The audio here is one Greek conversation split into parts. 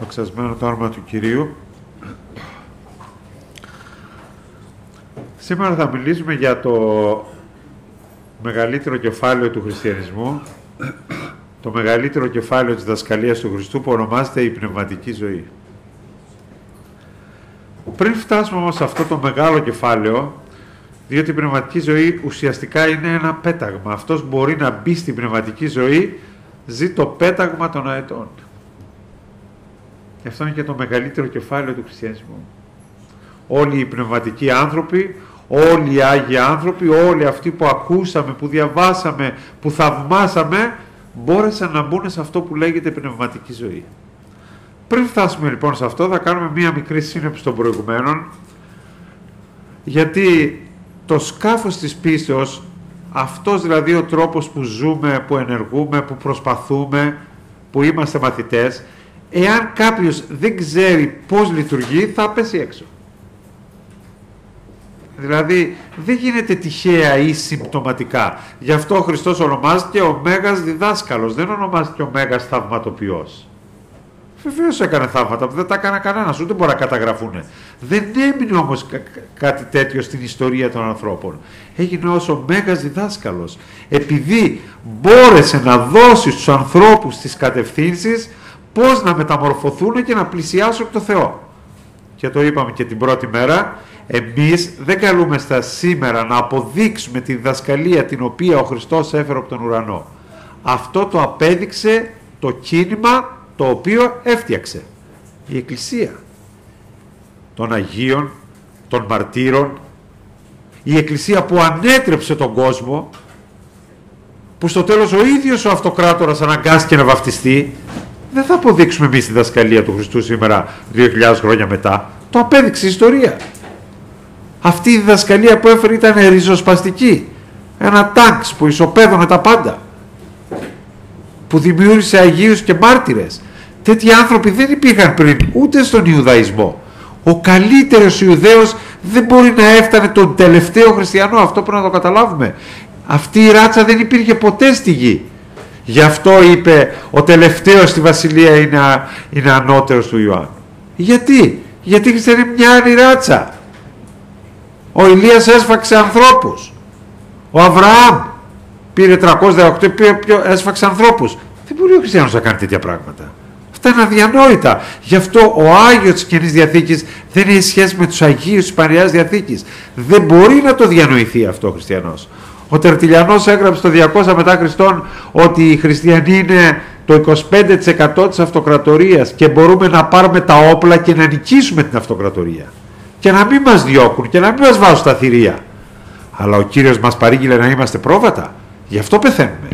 Δοξασμένο το όνομα του Κυρίου. Σήμερα θα μιλήσουμε για το μεγαλύτερο κεφάλαιο του χριστιανισμού, το μεγαλύτερο κεφάλαιο της διδασκαλίας του Χριστού, που ονομάζεται η πνευματική ζωή. Πριν φτάσουμε όμως σε αυτό το μεγάλο κεφάλαιο, διότι η πνευματική ζωή ουσιαστικά είναι ένα πέταγμα. Αυτός μπορεί να μπει στην πνευματική ζωή, ζει το πέταγμα των αετών. Και αυτό είναι και το μεγαλύτερο κεφάλαιο του χριστιανισμού. Όλοι οι πνευματικοί άνθρωποι, όλοι οι Άγιοι άνθρωποι, όλοι αυτοί που ακούσαμε, που διαβάσαμε, που θαυμάσαμε, μπόρεσαν να μπουν σε αυτό που λέγεται πνευματική ζωή. Πριν φτάσουμε λοιπόν σε αυτό, θα κάνουμε μία μικρή σύννεψη των προηγουμένων, γιατί το σκάφος της πίστεως, αυτός δηλαδή ο τρόπος που ζούμε, που ενεργούμε, που προσπαθούμε, που είμαστε μαθητές, εάν κάποιος δεν ξέρει πώς λειτουργεί, θα πέσει έξω. Δηλαδή δεν γίνεται τυχαία ή συμπτωματικά. Γι' αυτό ο Χριστός ονομάζεται ο Μέγας Διδάσκαλος, δεν ονομάζεται ο Μέγας Θαυματοποιός. Βεβαίως έκανε θαύματα που δεν τα έκανε κανένας, ούτε μπορεί να καταγραφούν. Δεν έμεινε όμως κάτι τέτοιο στην ιστορία των ανθρώπων. Έγινε ως ο Μέγας Διδάσκαλος, επειδή μπόρεσε να δώσει στους ανθρώπους τις κατευθύνσεις πώς να μεταμορφωθούν και να πλησιάσουν το Θεό. Και το είπαμε και την πρώτη μέρα, εμείς δεν καλούμαστε σήμερα να αποδείξουμε τη διδασκαλία την οποία ο Χριστός έφερε από τον ουρανό. Αυτό το απέδειξε το κίνημα το οποίο έφτιαξε η Εκκλησία των Αγίων, των Μαρτύρων, η Εκκλησία που ανέτρεψε τον κόσμο, που στο τέλος ο ίδιος ο αυτοκράτορας αναγκάστηκε να βαφτιστεί. Δεν θα αποδείξουμε εμείς τη διδασκαλία του Χριστού σήμερα 2.000 χρόνια μετά. Το απέδειξε η ιστορία. Αυτή η διδασκαλία που έφερε ήταν ριζοσπαστική. Ένα τάγκς που ισοπαίδωνε τα πάντα. Που δημιούργησε Αγίους και μάρτυρες. Τέτοιοι άνθρωποι δεν υπήρχαν πριν ούτε στον Ιουδαϊσμό. Ο καλύτερος Ιουδαίος δεν μπορεί να έφτανε τον τελευταίο χριστιανό. Αυτό πρέπει να το καταλάβουμε. Αυτή η ράτσα δεν υπήρχε ποτέ στη γη. Γι' αυτό είπε ο τελευταίος στη βασιλεία είναι ανώτερος του Ιωάννου. Γιατί? Γιατί η χριστιανή μια άλλη ράτσα. Ο Ηλίας έσφαξε ανθρώπους. Ο Αβραάμ πήρε 318, έσφαξε ανθρώπους. Δεν μπορεί ο χριστιανός να κάνει τέτοια πράγματα. Αυτά είναι αδιανόητα. Γι' αυτό ο Άγιος της Καινής Διαθήκης δεν έχει σχέση με τους Αγίους της Παλαιάς Διαθήκης. Δεν μπορεί να το διανοηθεί αυτό ο χριστιανός. Ο Τερτιλιανός έγραψε το 200 μετά Χριστόν ότι οι χριστιανοί είναι το 25% της αυτοκρατορίας και μπορούμε να πάρουμε τα όπλα και να νικήσουμε την αυτοκρατορία. Και να μην μας διώκουν και να μην μας βάζουν στα θηρία. Αλλά ο Κύριος μας παρήγγειλε να είμαστε πρόβατα. Γι' αυτό πεθαίνουμε.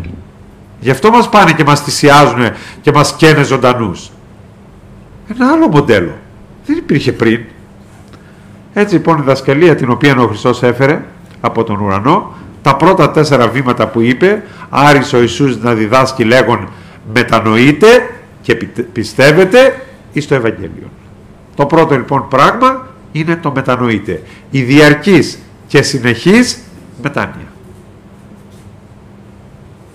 Γι' αυτό μας πάνε και μας θυσιάζουν και μας καίνε ζωντανούς. Ένα άλλο μοντέλο. Δεν υπήρχε πριν. Έτσι λοιπόν η διδασκαλία την οποία ο Χριστός έφερε από τον ουρανό, τα πρώτα 4 βήματα που είπε, άρης ο Ιησούς να διδάσκει λέγον μετανοείτε και πιστεύετε εις το Ευαγγέλιο. Το πρώτο λοιπόν πράγμα είναι το μετανοείτε. Η διαρκής και συνεχής μετάνοια.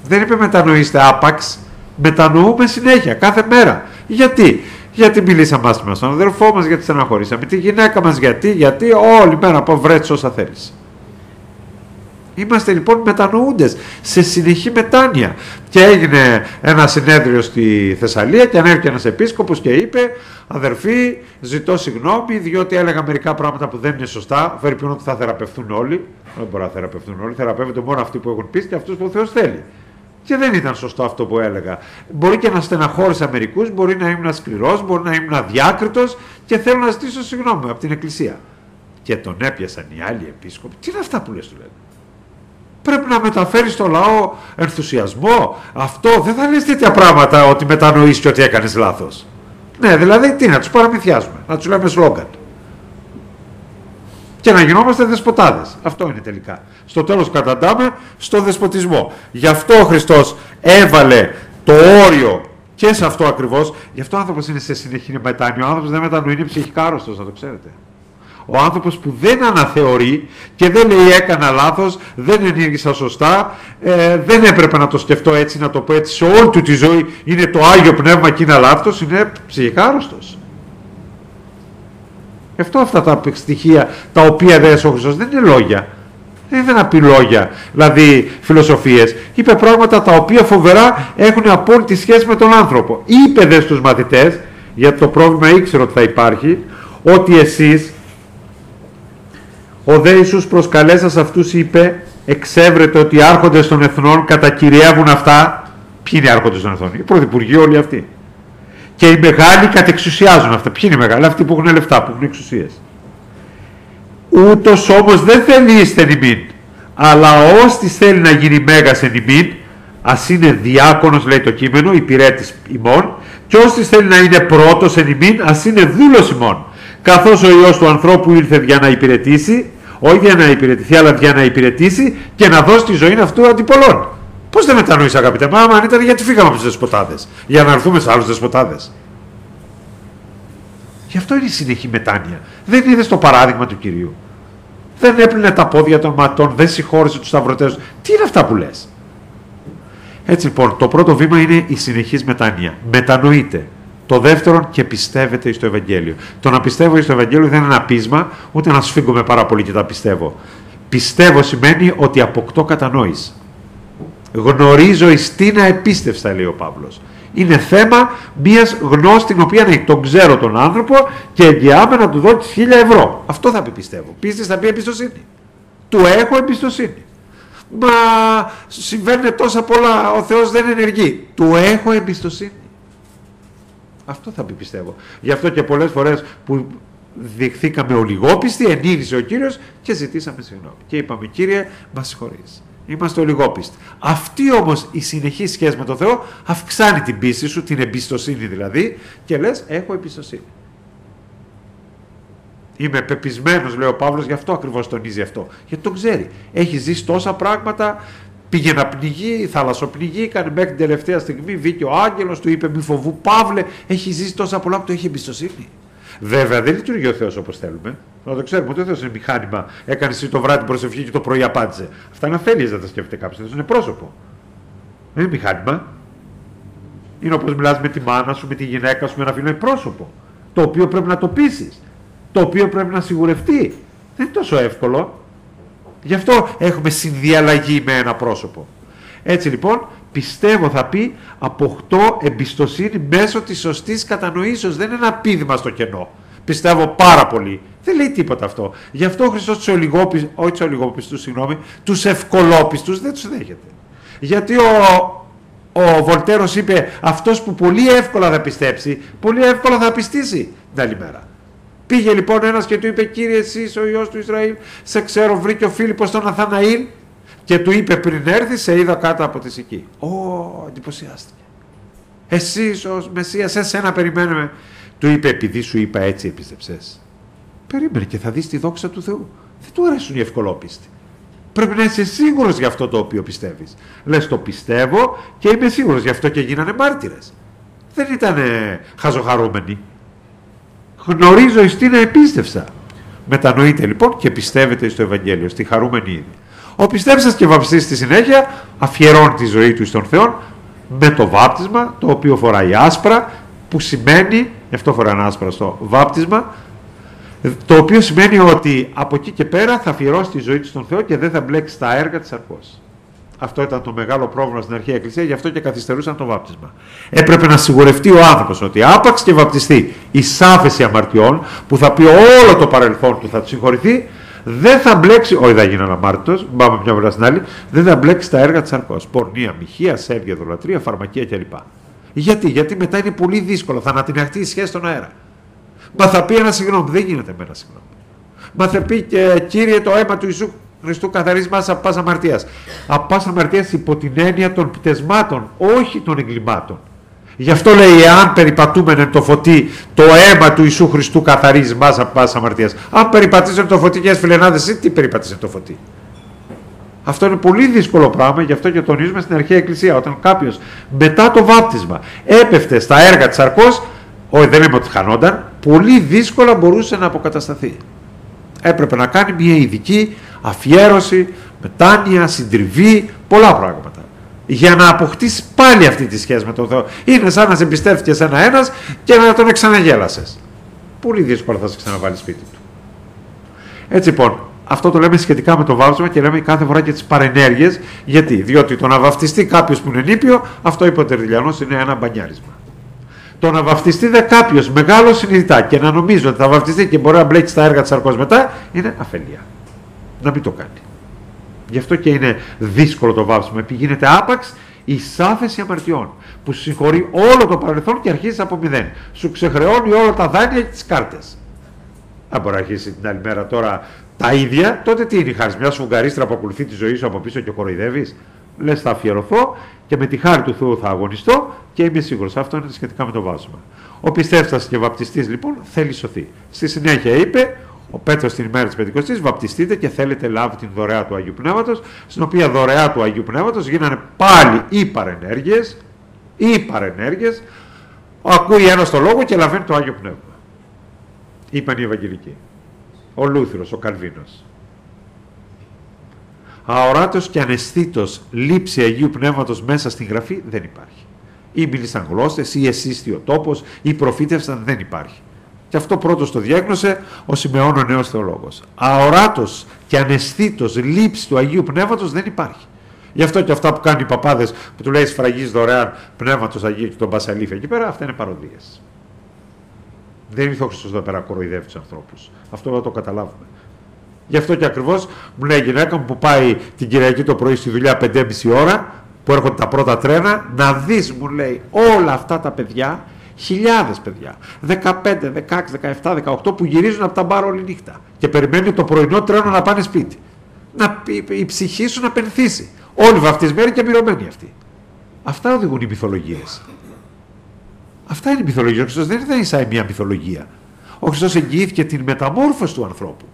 Δεν είπε μετανοήστε άπαξ, μετανοούμε συνέχεια, κάθε μέρα. Γιατί? Γιατί μιλήσαμε άσχημα στον αδερφό μας, γιατί στεναχωρήσαμε τη γυναίκα μας, γιατί όλη μέρα από βρέτσες όσα θέλεις. Είμαστε λοιπόν μετανοούντες σε συνεχή μετάνοια. Και έγινε ένα συνέδριο στη Θεσσαλία και ανέβηκε ένας επίσκοπος και είπε, αδερφοί, ζητώ συγγνώμη διότι έλεγα μερικά πράγματα που δεν είναι σωστά. Φέρει ότι θα θεραπευθούν όλοι. Δεν μπορεί να θεραπευθούν όλοι. Θεραπεύονται μόνο αυτοί που έχουν πίστη και αυτούς που ο Θεός θέλει. Και δεν ήταν σωστό αυτό που έλεγα. Μπορεί και να στεναχώρησα μερικούς, μπορεί να ήμουν σκληρός, μπορεί να ήμουν αδιάκριτος και θέλω να ζητήσω συγγνώμη από την Εκκλησία. Και τον έπιασαν οι άλλοι επίσκοποι. Τι είναι αυτά που λες, του λένε. Πρέπει να μεταφέρεις στο λαό ενθουσιασμό. Αυτό δεν θα λες τέτοια πράγματα ότι μετανοείς και ότι έκανες λάθος. Ναι, δηλαδή τι να τους παραμυθιάζουμε, να τους λέμε σλόγγαν. Και να γινόμαστε δεσποτάδες. Αυτό είναι τελικά. Στο τέλος καταντάμε στο δεσποτισμό. Γι' αυτό ο Χριστός έβαλε το όριο και σε αυτό ακριβώς. Γι' αυτό ο άνθρωπος είναι σε συνεχή μετάνοια. Ο άνθρωπος δεν μετανοεί, είναι ψυχικά άρρωστος, να το ξέρετε. Ο άνθρωπος που δεν αναθεωρεί και δεν λέει έκανα λάθος, δεν ενήργησα σωστά, δεν έπρεπε να το σκεφτώ έτσι, να το πω έτσι, σε όλη του τη ζωή είναι το Άγιο Πνεύμα και είναι λάθος, είναι ψυχικά άρρωστος. Γι' αυτό αυτά τα στοιχεία τα οποία δεν έσαι ο Χριστός δεν είναι λόγια. Δεν είναι να πει λόγια, δηλαδή φιλοσοφίες. Είπε πράγματα τα οποία φοβερά έχουν απόλυτη σχέση με τον άνθρωπο. Είπε δε στους μαθητές, γιατί το πρόβλημα ήξερε ότι θα υπάρχει, ότι εσείς, ο δε Ιησούς προσκαλέσας αυτούς είπε, εξέβρετε ότι οι άρχοντες των εθνών κατακυριεύουν αυτά. Ποιοι είναι οι άρχοντες των εθνών? Οι πρωθυπουργοί όλοι αυτοί. Και οι μεγάλοι κατεξουσιάζουν αυτά. Ποιοι είναι οι μεγάλοι? Αυτοί που έχουν λεφτά, που έχουν εξουσίες. Ούτως όμως δεν θέλει ίστεν ημίν, αλλά ώστις θέλει να γίνει μέγας εν ημίν, ας είναι διάκονος, λέει το κείμενο, υπηρέτης ημών, και ώστις θέλει να είναι πρώτος εν ημίν, ας είναι δούλος ημών. Καθώς ο Υιός του ανθρώπου ήρθε για να υπηρετήσει, όχι για να υπηρετηθεί, αλλά για να υπηρετήσει και να δώσει τη ζωή αυτού αντιπολών. Πώς δεν μετανοείς, αγαπητέ? Μα αν ήταν, γιατί φύγαμε από τους δεσποτάδες? Για να έρθουμε σε άλλους δεσποτάδες. Γι' αυτό είναι η συνεχή μετάνοια. Δεν είδες το παράδειγμα του Κυρίου? Δεν έπλυνε τα πόδια των ματών, δεν συγχώρησε τους σταυρωτές. Τι είναι αυτά που λες? Έτσι λοιπόν, το πρώτο βήμα είναι η συνεχής μετάνοια. Μετανοείτε. Το δεύτερο, και πιστεύετε στο Ευαγγέλιο. Το να πιστεύω στο Ευαγγέλιο δεν είναι ένα πείσμα, ούτε να σφίγγομαι πάρα πολύ και τα πιστεύω. Πιστεύω σημαίνει ότι αποκτώ κατανόηση. Γνωρίζω εις τι να επίστευστα, λέει ο Παύλος. Είναι θέμα μιας γνώσης την οποία τον ξέρω τον άνθρωπο και εγγυάμαι να του δω τις 1.000 ευρώ. Αυτό θα πει πιστεύω. Πίστης θα πει εμπιστοσύνη. Του έχω εμπιστοσύνη. Μα συμβαίνουν τόσα πολλά, ο Θεός δεν ενεργεί. Του έχω εμπιστοσύνη. Αυτό θα πει πιστεύω. Γι' αυτό και πολλές φορές που δειχθήκαμε ολιγόπιστοι, ενήργησε ο Κύριος και ζητήσαμε συγγνώμη. Και είπαμε, Κύριε, μας συγχωρείς. Είμαστε ολιγόπιστοι. Αυτή όμως η συνεχή σχέση με τον Θεό αυξάνει την πίστη σου, την εμπιστοσύνη δηλαδή, και λες, έχω εμπιστοσύνη. Είμαι πεπισμένος, λέει ο Παύλος, γι' αυτό ακριβώς τονίζει αυτό. Γιατί τον ξέρει. Έχει ζήσει τόσα πράγματα, πήγε να πνιγεί, θαλασσοπνιγεί, έκανε μέχρι την τελευταία στιγμή, βγήκε ο άγγελος, του είπε μη φοβού Παύλε, έχει ζήσει τόσα πολλά που το έχει εμπιστοσύνη. Βέβαια δεν λειτουργεί ο Θεός όπως θέλουμε. Να το ξέρουμε ότι ο Θεός είναι μηχάνημα. Έκανε εσύ το βράδυ προσευχή και το πρωί απάντησε. Αυτά είναι αφέλειες, δεν τα σκέφτεται κάποιος. Αυτό είναι πρόσωπο. Δεν είναι μηχάνημα. Είναι όπως μιλάς με τη μάνα σου, με τη γυναίκα σου, με ένα φίλο. Είναι πρόσωπο. Το οποίο πρέπει να το πείσεις. Το οποίο πρέπει να σιγουρευτεί. Δεν είναι τόσο εύκολο. Γι' αυτό έχουμε συνδιαλλαγή με ένα πρόσωπο. Έτσι λοιπόν, πιστεύω θα πει, αποκτώ εμπιστοσύνη μέσω της σωστής κατανοήσεως. Δεν είναι ένα πείδημα στο κενό. Πιστεύω πάρα πολύ. Δεν λέει τίποτα αυτό. Γι' αυτό ο Χριστός τους ολιγόπιστους, τους ευκολόπιστους δεν τους δέχεται. Γιατί ο Βολτέρος είπε, αυτός που πολύ εύκολα θα πιστέψει, πολύ εύκολα θα πιστήσει την άλλη μέρα. Πήγε λοιπόν ένας και του είπε, Κύριε, εσύ είσαι ο Υιός του Ισραήλ, σε ξέρω. Βρήκε ο Φίλιππος τον Ναθαναήλ και του είπε, πριν έρθει, σε είδα κάτω από τη σική. Εντυπωσιάστηκε. Εσύ ο Μεσσίας, εσένα περιμένουμε. Του είπε, επειδή σου είπα έτσι επίστεψες. Περίμενε και θα δεις τη δόξα του Θεού. Δεν του αρέσουν οι ευκολόπιστοι. Πρέπει να είσαι σίγουρος για αυτό το οποίο πιστεύεις. Λες, το πιστεύω και είμαι σίγουρος, γι' αυτό και γίνανε μάρτυρες. Δεν ήταν χαζοχαρούμενοι. Γνωρίζω εις τι να επίστευσα. Μετανοείτε λοιπόν και πιστεύετε στο Ευαγγέλιο, στη χαρούμενη είδη. Ο πιστεύσας και βαπτιστής στη συνέχεια αφιερώνει τη ζωή του στον Θεό με το βάπτισμα, το οποίο φοράει άσπρα, που σημαίνει, γι' αυτό φοράει ένα άσπρα στο βάπτισμα, το οποίο σημαίνει ότι από εκεί και πέρα θα αφιερώσει τη ζωή του στον Θεό και δεν θα μπλέξει τα έργα της αρκός. Αυτό ήταν το μεγάλο πρόβλημα στην αρχαία Εκκλησία, γι' αυτό και καθυστερούσαν το βάπτισμα. Έπρεπε να σιγουρευτεί ο άνθρωπος ότι άπαξ και βαπτιστεί εις άφεση αμαρτιών, που θα πει όλο το παρελθόν του θα του συγχωρηθεί, δεν θα μπλέξει, όχι θα γίνει αμάρτητος, πάμε μια φορά στην άλλη, δεν θα μπλέξει τα έργα της αρκός. Πορνεία, μοιχεία, σέβεια, δολατρία, φαρμακεία κλπ. Γιατί μετά είναι πολύ δύσκολο, θα ανατιναχτεί η σχέση στον αέρα. Μα θα πει ένα συγγνώμη, δεν γίνεται με ένα συγγνώμη. Μα θα πει και Κύριε, το αίμα του Ιησού Χριστού καθαρίζει μας από πας αμαρτίας. Από πας αμαρτίας υπό την έννοια των πτεσμάτων, όχι των εγκλημάτων. Γι' αυτό λέει, εάν περιπατούμενε το φωτί, το αίμα του Ιησού Χριστού καθαρίζει μας από πας αμαρτίας. Αν περιπατήσετε το φωτί, και φιλενάδες, εσύ τι περιπατήσετε το φωτί? Αυτό είναι πολύ δύσκολο πράγμα, γι' αυτό και τονίζουμε στην αρχαία Εκκλησία. Όταν κάποιος μετά το βάπτισμα έπεφτε στα έργα της αρκός, όχι δεν λέμε ότι χανόταν, πολύ δύσκολα μπορούσε να αποκατασταθεί. Έπρεπε να κάνει μια ειδική αφιέρωση, μετάνοια, συντριβή, πολλά πράγματα. Για να αποκτήσει πάλι αυτή τη σχέση με τον Θεό. Είναι σαν να σε εμπιστεύτηκες ένας και να τον εξαναγέλασες. Πολύ δύσκολα θα σε ξαναβάλει σπίτι του. Έτσι λοιπόν, αυτό το λέμε σχετικά με το βάπτισμα και λέμε κάθε φορά και τις παρενέργειες. Γιατί? Διότι το να βαφτιστεί κάποιος που είναι νήπιο, αυτό είπε ο Τερτουλιανός, είναι ένα μπανιάρισμα. Το να βαφτιστεί κάποιος μεγάλο συνειδητά και να νομίζει ότι θα βαφτιστεί και μπορεί να μπλέξει στα έργα της σαρκός μετά, είναι αφελία. Να μην το κάνει. Γι' αυτό και είναι δύσκολο το βάψιμο. Επειδή γίνεται άπαξ η σάφεση αμαρτιών, που σου συγχωρεί όλο το παρελθόν και αρχίζει από μηδέν. Σου ξεχρεώνει όλα τα δάνεια και τις κάρτες. Αν μπορεί να αρχίσει την άλλη μέρα τώρα τα ίδια, τότε τι είναι η χάρη? Μια σφουγγαρίστρα που ακολουθεί τη ζωή σου από πίσω και κοροϊδεύεις? Λες, θα αφιερωθώ και με τη χάρη του Θεού θα αγωνιστώ και είμαι σίγουρος. Αυτό είναι σχετικά με το βάψιμο. Ο πιστεύτας και βαπτιστής λοιπόν θέλει σωθεί. Στη συνέχεια είπε ο Πέτρος την ημέρα της Πεντηκοστής, βαπτιστείτε και θέλετε λάβει την δωρεά του Αγίου Πνεύματος, στην οποία δωρεά του Αγίου Πνεύματος γίνανε πάλι οι παρενέργειες. Ακούει ένας το λόγο και λαβαίνει το Άγιο Πνεύμα. Είπαν οι Ευαγγελικοί. Ο Λούθυρος, ο Καλβίνος. Αοράτος και αναισθήτως λήψη Αγίου Πνεύματος μέσα στην Γραφή δεν υπάρχει. Ή μίλησαν γλώσσες, ή εσύστη ο τόπος, ή προφήτευσαν, δεν υπάρχει. Και αυτό πρώτος το διέγνωσε ο Σιμεών ο νέος θεολόγος. Αοράτος και αναισθήτως λήψη του Αγίου Πνεύματος δεν υπάρχει. Γι' αυτό και αυτά που κάνουν οι παπάδες που του λέει σφραγής δωρεάν Πνεύματος Αγίου και τον Μπασαλίφ εκεί πέρα, αυτά είναι παροδίες. Δεν ήρθε ο Χριστός εδώ πέρα να κοροϊδεύει τους ανθρώπους. Αυτό να το καταλάβουμε. Γι' αυτό και ακριβώς μου λέει η γυναίκα μου που πάει την Κυριακή το πρωί στη δουλειά 5,5 ώρα, που έρχονται τα πρώτα τρένα, να δεις, μου λέει, όλα αυτά τα παιδιά, χιλιάδες παιδιά, 15, 16, 17, 18 που γυρίζουν από τα μπαρ όλη νύχτα και περιμένει το πρωινό τρένο να πάνε σπίτι. Η ψυχή σου να πενθήσει. Όλοι βαφτισμένοι και μυρωμένοι αυτοί. Αυτά οδηγούν οι μυθολογίες. Αυτά είναι η μυθολογία. Ο Χριστός δεν ήταν σαν μια μυθολογία. Ο Χριστός εγγυήθηκε την μεταμόρφωση του ανθρώπου.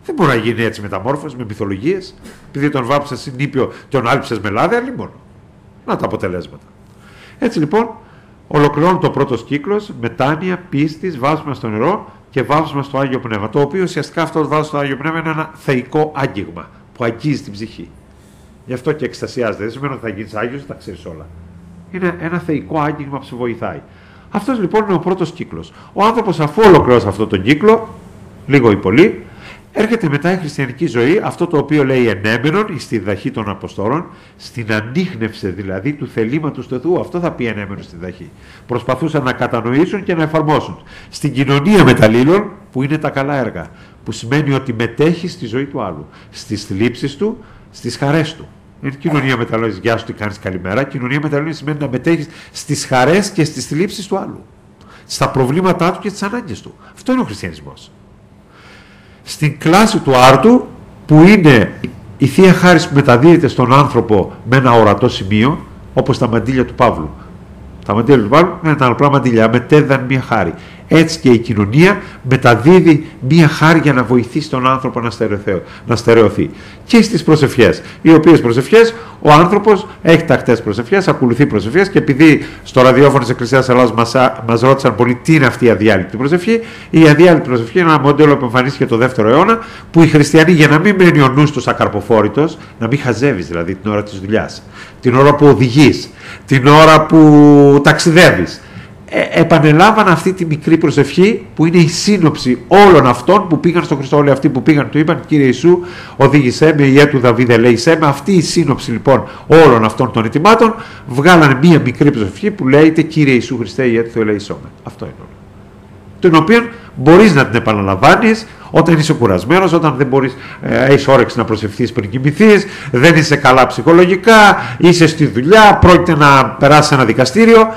Δεν μπορεί να γίνει έτσι μεταμόρφωση με μυθολογίες, επειδή τον βάψες συνήπιο και τον άλυψες με λάδι, αλλή μόνο. Να τα αποτελέσματα. Έτσι λοιπόν, ολοκληρώνει το πρώτος κύκλος, μετάνοια, πίστης, βάψιμα στο νερό και βάψιμα στο Άγιο Πνεύμα. Το οποίο ουσιαστικά αυτό το βάψιμα στο Άγιο Πνεύμα είναι ένα θεϊκό άγγιγμα που αγγίζει την ψυχή. Γι' αυτό και εκστασιάζεται. Δεν σημαίνει ότι θα γίνεις Άγιος, τα ξέρεις όλα. Είναι ένα θεϊκό άγγιγμα που σε βοηθάει. Αυτός λοιπόν είναι ο πρώτος κύκλος. Ο άνθρωπος, αφού ολοκληρώσει αυτόν τον κύκλο, λίγο ή πολύ, έρχεται μετά η χριστιανική ζωή, αυτό το οποίο λέει ενέμενον, στη διδαχή των Αποστόλων, στην ανίχνευση δηλαδή του θελήματος του Θεού. Αυτό θα πει ενέμενον στη διδαχή. Προσπαθούσαν να κατανοήσουν και να εφαρμόσουν. Στην κοινωνία μεταλλήλων, που είναι τα καλά έργα, που σημαίνει ότι μετέχει στη ζωή του άλλου, στις θλίψεις του, στις χαρές του. Δεν είναι κοινωνία μεταλλήλων, γεια σου, τι κάνεις, καλημέρα. Κοινωνία μεταλλήλων σημαίνει να μετέχει στις χαρές και στις θλίψεις του άλλου, στα προβλήματά του και στις ανάγκες του. Αυτό είναι ο χριστιανισμός. Στην κλάση του άρτου, που είναι η Θεία Χάρις που μεταδίδεται στον άνθρωπο με ένα ορατό σημείο, όπως τα μαντήλια του Παύλου. Τα μαντήλια του Παύλου είναι τα απλά μαντήλια, μετέδιδαν μία χάρη. Έτσι και η κοινωνία μεταδίδει μία χάρη για να βοηθήσει τον άνθρωπο να στερεωθεί. Και στις προσευχές, οι οποίες προσευχές ο άνθρωπος έχει τακτές προσευχές, ακολουθεί προσευχές, και επειδή στο ραδιόφωνο της Εκκλησίας Ελλάδος μας ρώτησαν πολύ τι είναι αυτή η αδιάλειπτη προσευχή, η αδιάλειπτη προσευχή είναι ένα μοντέλο που εμφανίστηκε το 2ο αιώνα, που οι χριστιανοί, για να μην μένει ο νους τους ακαρποφόρητος, να μην χαζεύεις δηλαδή την ώρα της δουλειάς, την ώρα που οδηγείς, την ώρα που ταξιδεύεις, επανελάβαν αυτή τη μικρή προσευχή που είναι η σύνοψη όλων αυτών που πήγαν στον Χριστό. Όλοι αυτοί που πήγαν του είπαν: Κύριε Ιησού, οδήγησέ με, ιέ του Δαβίδ ελέησέ με. Αυτή η σύνοψη λοιπόν όλων αυτών των ετοιμάτων βγάλανε μία μικρή προσευχή που λέγεται Κύριε Ιησού Χριστέ, ιέ του Θεού ελέησό με. Αυτό είναι όλο. Την οποία μπορείς να την επαναλαμβάνεις όταν είσαι κουρασμένος, όταν δεν μπορείς, έχεις όρεξη να προσευχθείς πριν κοιμηθείς, δεν είσαι καλά ψυχολογικά, είσαι στη δουλειά, πρόκειται να περάσεις ένα δικαστήριο.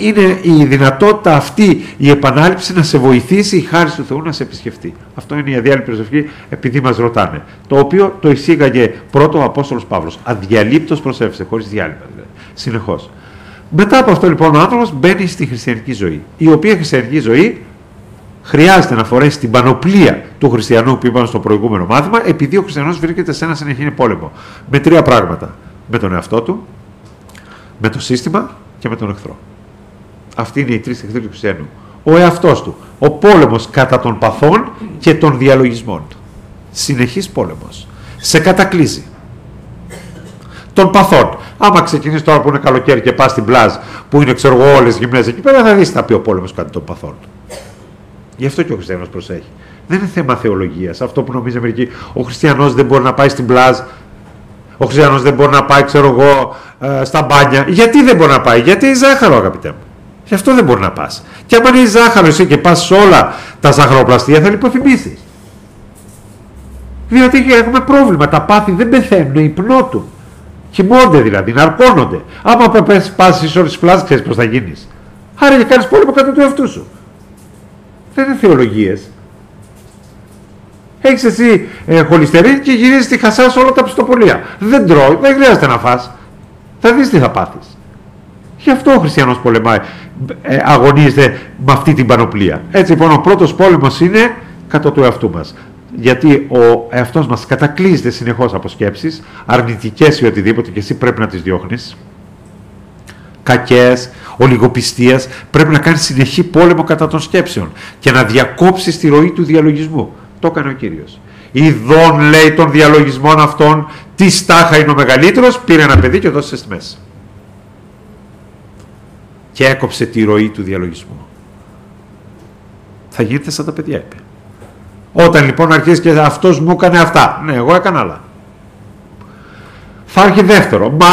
Είναι η δυνατότητα αυτή η επανάληψη να σε βοηθήσει η χάρις του Θεού να σε επισκεφτεί. Αυτό είναι η αδιάλειπτη προσευχή, επειδή μας ρωτάνε. Το οποίο το εισήγαγε πρώτο ο Απόστολος Παύλος. Αδιαλείπτως προσεύχεσαι, χωρίς διάλειμμα δηλαδή. Συνεχώς. Μετά από αυτό λοιπόν ο άνθρωπος μπαίνει στη χριστιανική ζωή. Η οποία χριστιανική ζωή χρειάζεται να φορέσει την πανοπλία του χριστιανού που είπαμε στο προηγούμενο μάθημα, επειδή ο χριστιανός βρίσκεται σε ένα συνεχή πόλεμο. Με τρία πράγματα. Με τον εαυτό του, με το σύστημα και με τον εχθρό. Αυτή είναι οι τρεις εχθροί του χριστιανού. ο εαυτός του. Ο πόλεμος κατά των παθών και των διαλογισμών. Συνεχής πόλεμος. Σε κατακλείζει. Των παθών. Άμα ξεκινήσει τώρα που είναι καλοκαίρι και πας στην πλάζ που είναι, ξέρω εγώ, όλες γυμνές εκεί πέρα, θα δεις τι θα πει ο πόλεμος κατά των παθών. Γι' αυτό και ο χριστιανός προσέχει. Δεν είναι θέμα θεολογίας. Αυτό που νομίζει μερικοί, ο χριστιανός δεν μπορεί να πάει στην πλάζ, ο χριστιανός δεν μπορεί να πάει, ξέρω εγώ, στα μπάνια. Γιατί δεν μπορεί να πάει? Γιατί έχει ζάχαρο, αγαπητέ μου. Γι' αυτό δεν μπορεί να πας. Και άμα έχει ζάχαρο εσύ και πας σε όλα τα ζαχαροπλαστεία, θα λιποθυμήσεις. Διότι έχουμε πρόβλημα. Τα πάθη δεν πεθαίνουν, υπνώτουν. Κοιμώνται δηλαδή, ναρκώνονται. Άμα πας σε όλες τις πλάζες, ξέρεις πώς θα γίνεις. Άρα και κάνεις πόλεμο κατά του εαυτού σου. Δεν είναι θεολογίες. Έχεις εσύ χολυστερίνη και γυρίζεις τη χασά σε όλα τα πιστοπολία. Δεν τρώει, δεν χρειάζεται να φας. Θα δεις τι θα πάθεις. Γι' αυτό ο χριστιανός πολεμάει, αγωνίζεται με αυτή την πανοπλία. Έτσι λοιπόν ο πρώτος πόλεμος είναι κατά του εαυτού μας. Γιατί ο εαυτός μας κατακλείζεται συνεχώς από σκέψεις, αρνητικές ή οτιδήποτε, και εσύ πρέπει να τις διώχνεις. Κακές, ολιγοπιστίας, πρέπει να κάνεις συνεχή πόλεμο κατά των σκέψεων και να διακόψεις τη ροή του διαλογισμού. Το έκανε ο Κύριος. Ιδών, λέει, των διαλογισμών αυτών, τι στάχα είναι ο μεγαλύτερος, πήρε ένα παιδί και το δώσε στη μέση. Και έκοψε τη ροή του διαλογισμού. Θα γίνετε σαν τα παιδιά, είπε. Όταν λοιπόν αρχίσει και αυτός μου έκανε αυτά, ναι, εγώ έκανα άλλα. Θα έρχει δεύτερο, μα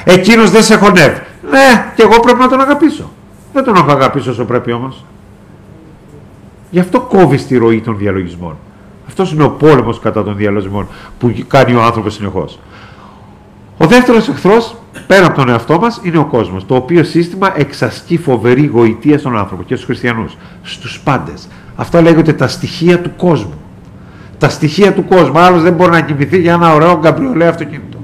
εκείνος δεν σε χωνεύει. Ναι, και εγώ πρέπει να τον αγαπήσω. Δεν τον έχω αγαπήσει όσο πρέπει όμως. Γι' αυτό κόβεις τη ροή των διαλογισμών. Αυτός είναι ο πόλεμος κατά των διαλογισμών που κάνει ο άνθρωπος συνεχώς. Ο δεύτερος εχθρός, πέρα από τον εαυτό μας, είναι ο κόσμος, το οποίο σύστημα εξασκεί φοβερή γοητεία στον άνθρωπο και στους χριστιανούς, στους πάντες. Αυτά λέγονται τα στοιχεία του κόσμου. Τα στοιχεία του κόσμου. Άλλος δεν μπορεί να κοιμηθεί για ένα ωραίο γκαμπριολέ αυτοκίνητο.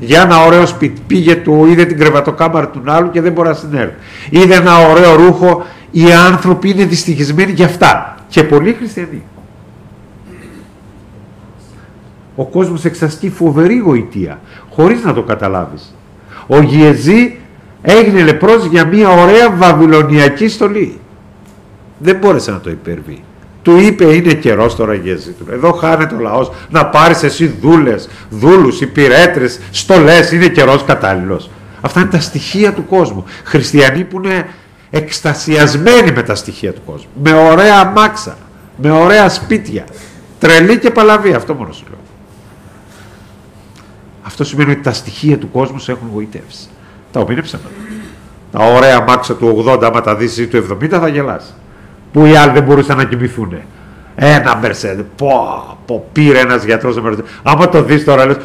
Για ένα ωραίο σπίτι. Πήγε του, είδε την κρεβατοκάμαρα του άλλου και δεν μπορεί να συνέρθει. Είδε ένα ωραίο ρούχο. Οι άνθρωποι είναι δυστυχισμένοι για αυτά. Και πολλοί χριστιανοί. Ο κόσμος εξασκεί φοβερή γοητεία, χωρίς να το καταλάβεις. Ο Γιεζή έγινε λεπρός για μια ωραία βαβυλωνιακή στολή. Δεν μπόρεσε να το υπερβεί. Του είπε, είναι καιρός τώρα, Γιεζή. Εδώ χάνεται ο λαός, να πάρεις εσύ δούλους, υπηρέτρες, στολές, είναι καιρός κατάλληλος. Αυτά είναι τα στοιχεία του κόσμου. Χριστιανοί που είναι εκστασιασμένοι με τα στοιχεία του κόσμου. Με ωραία αμάξα, με ωραία σπίτια. Τρελή και παλαβή, αυτό μόνο σου λέω. Αυτό σημαίνει ότι τα στοιχεία του κόσμου σε έχουν γοητεύσει. Τα οποία είναι ψέματα. Τα ωραία αμάξα του 80, άμα τα δεις ή του 70, θα γελάσει. Που οι άλλοι δεν μπορούσαν να κοιμηθούν. Ένα Mercedes. Πω, πήρε ένας γιατρός Mercedes. Άμα το δεις τώρα, λες,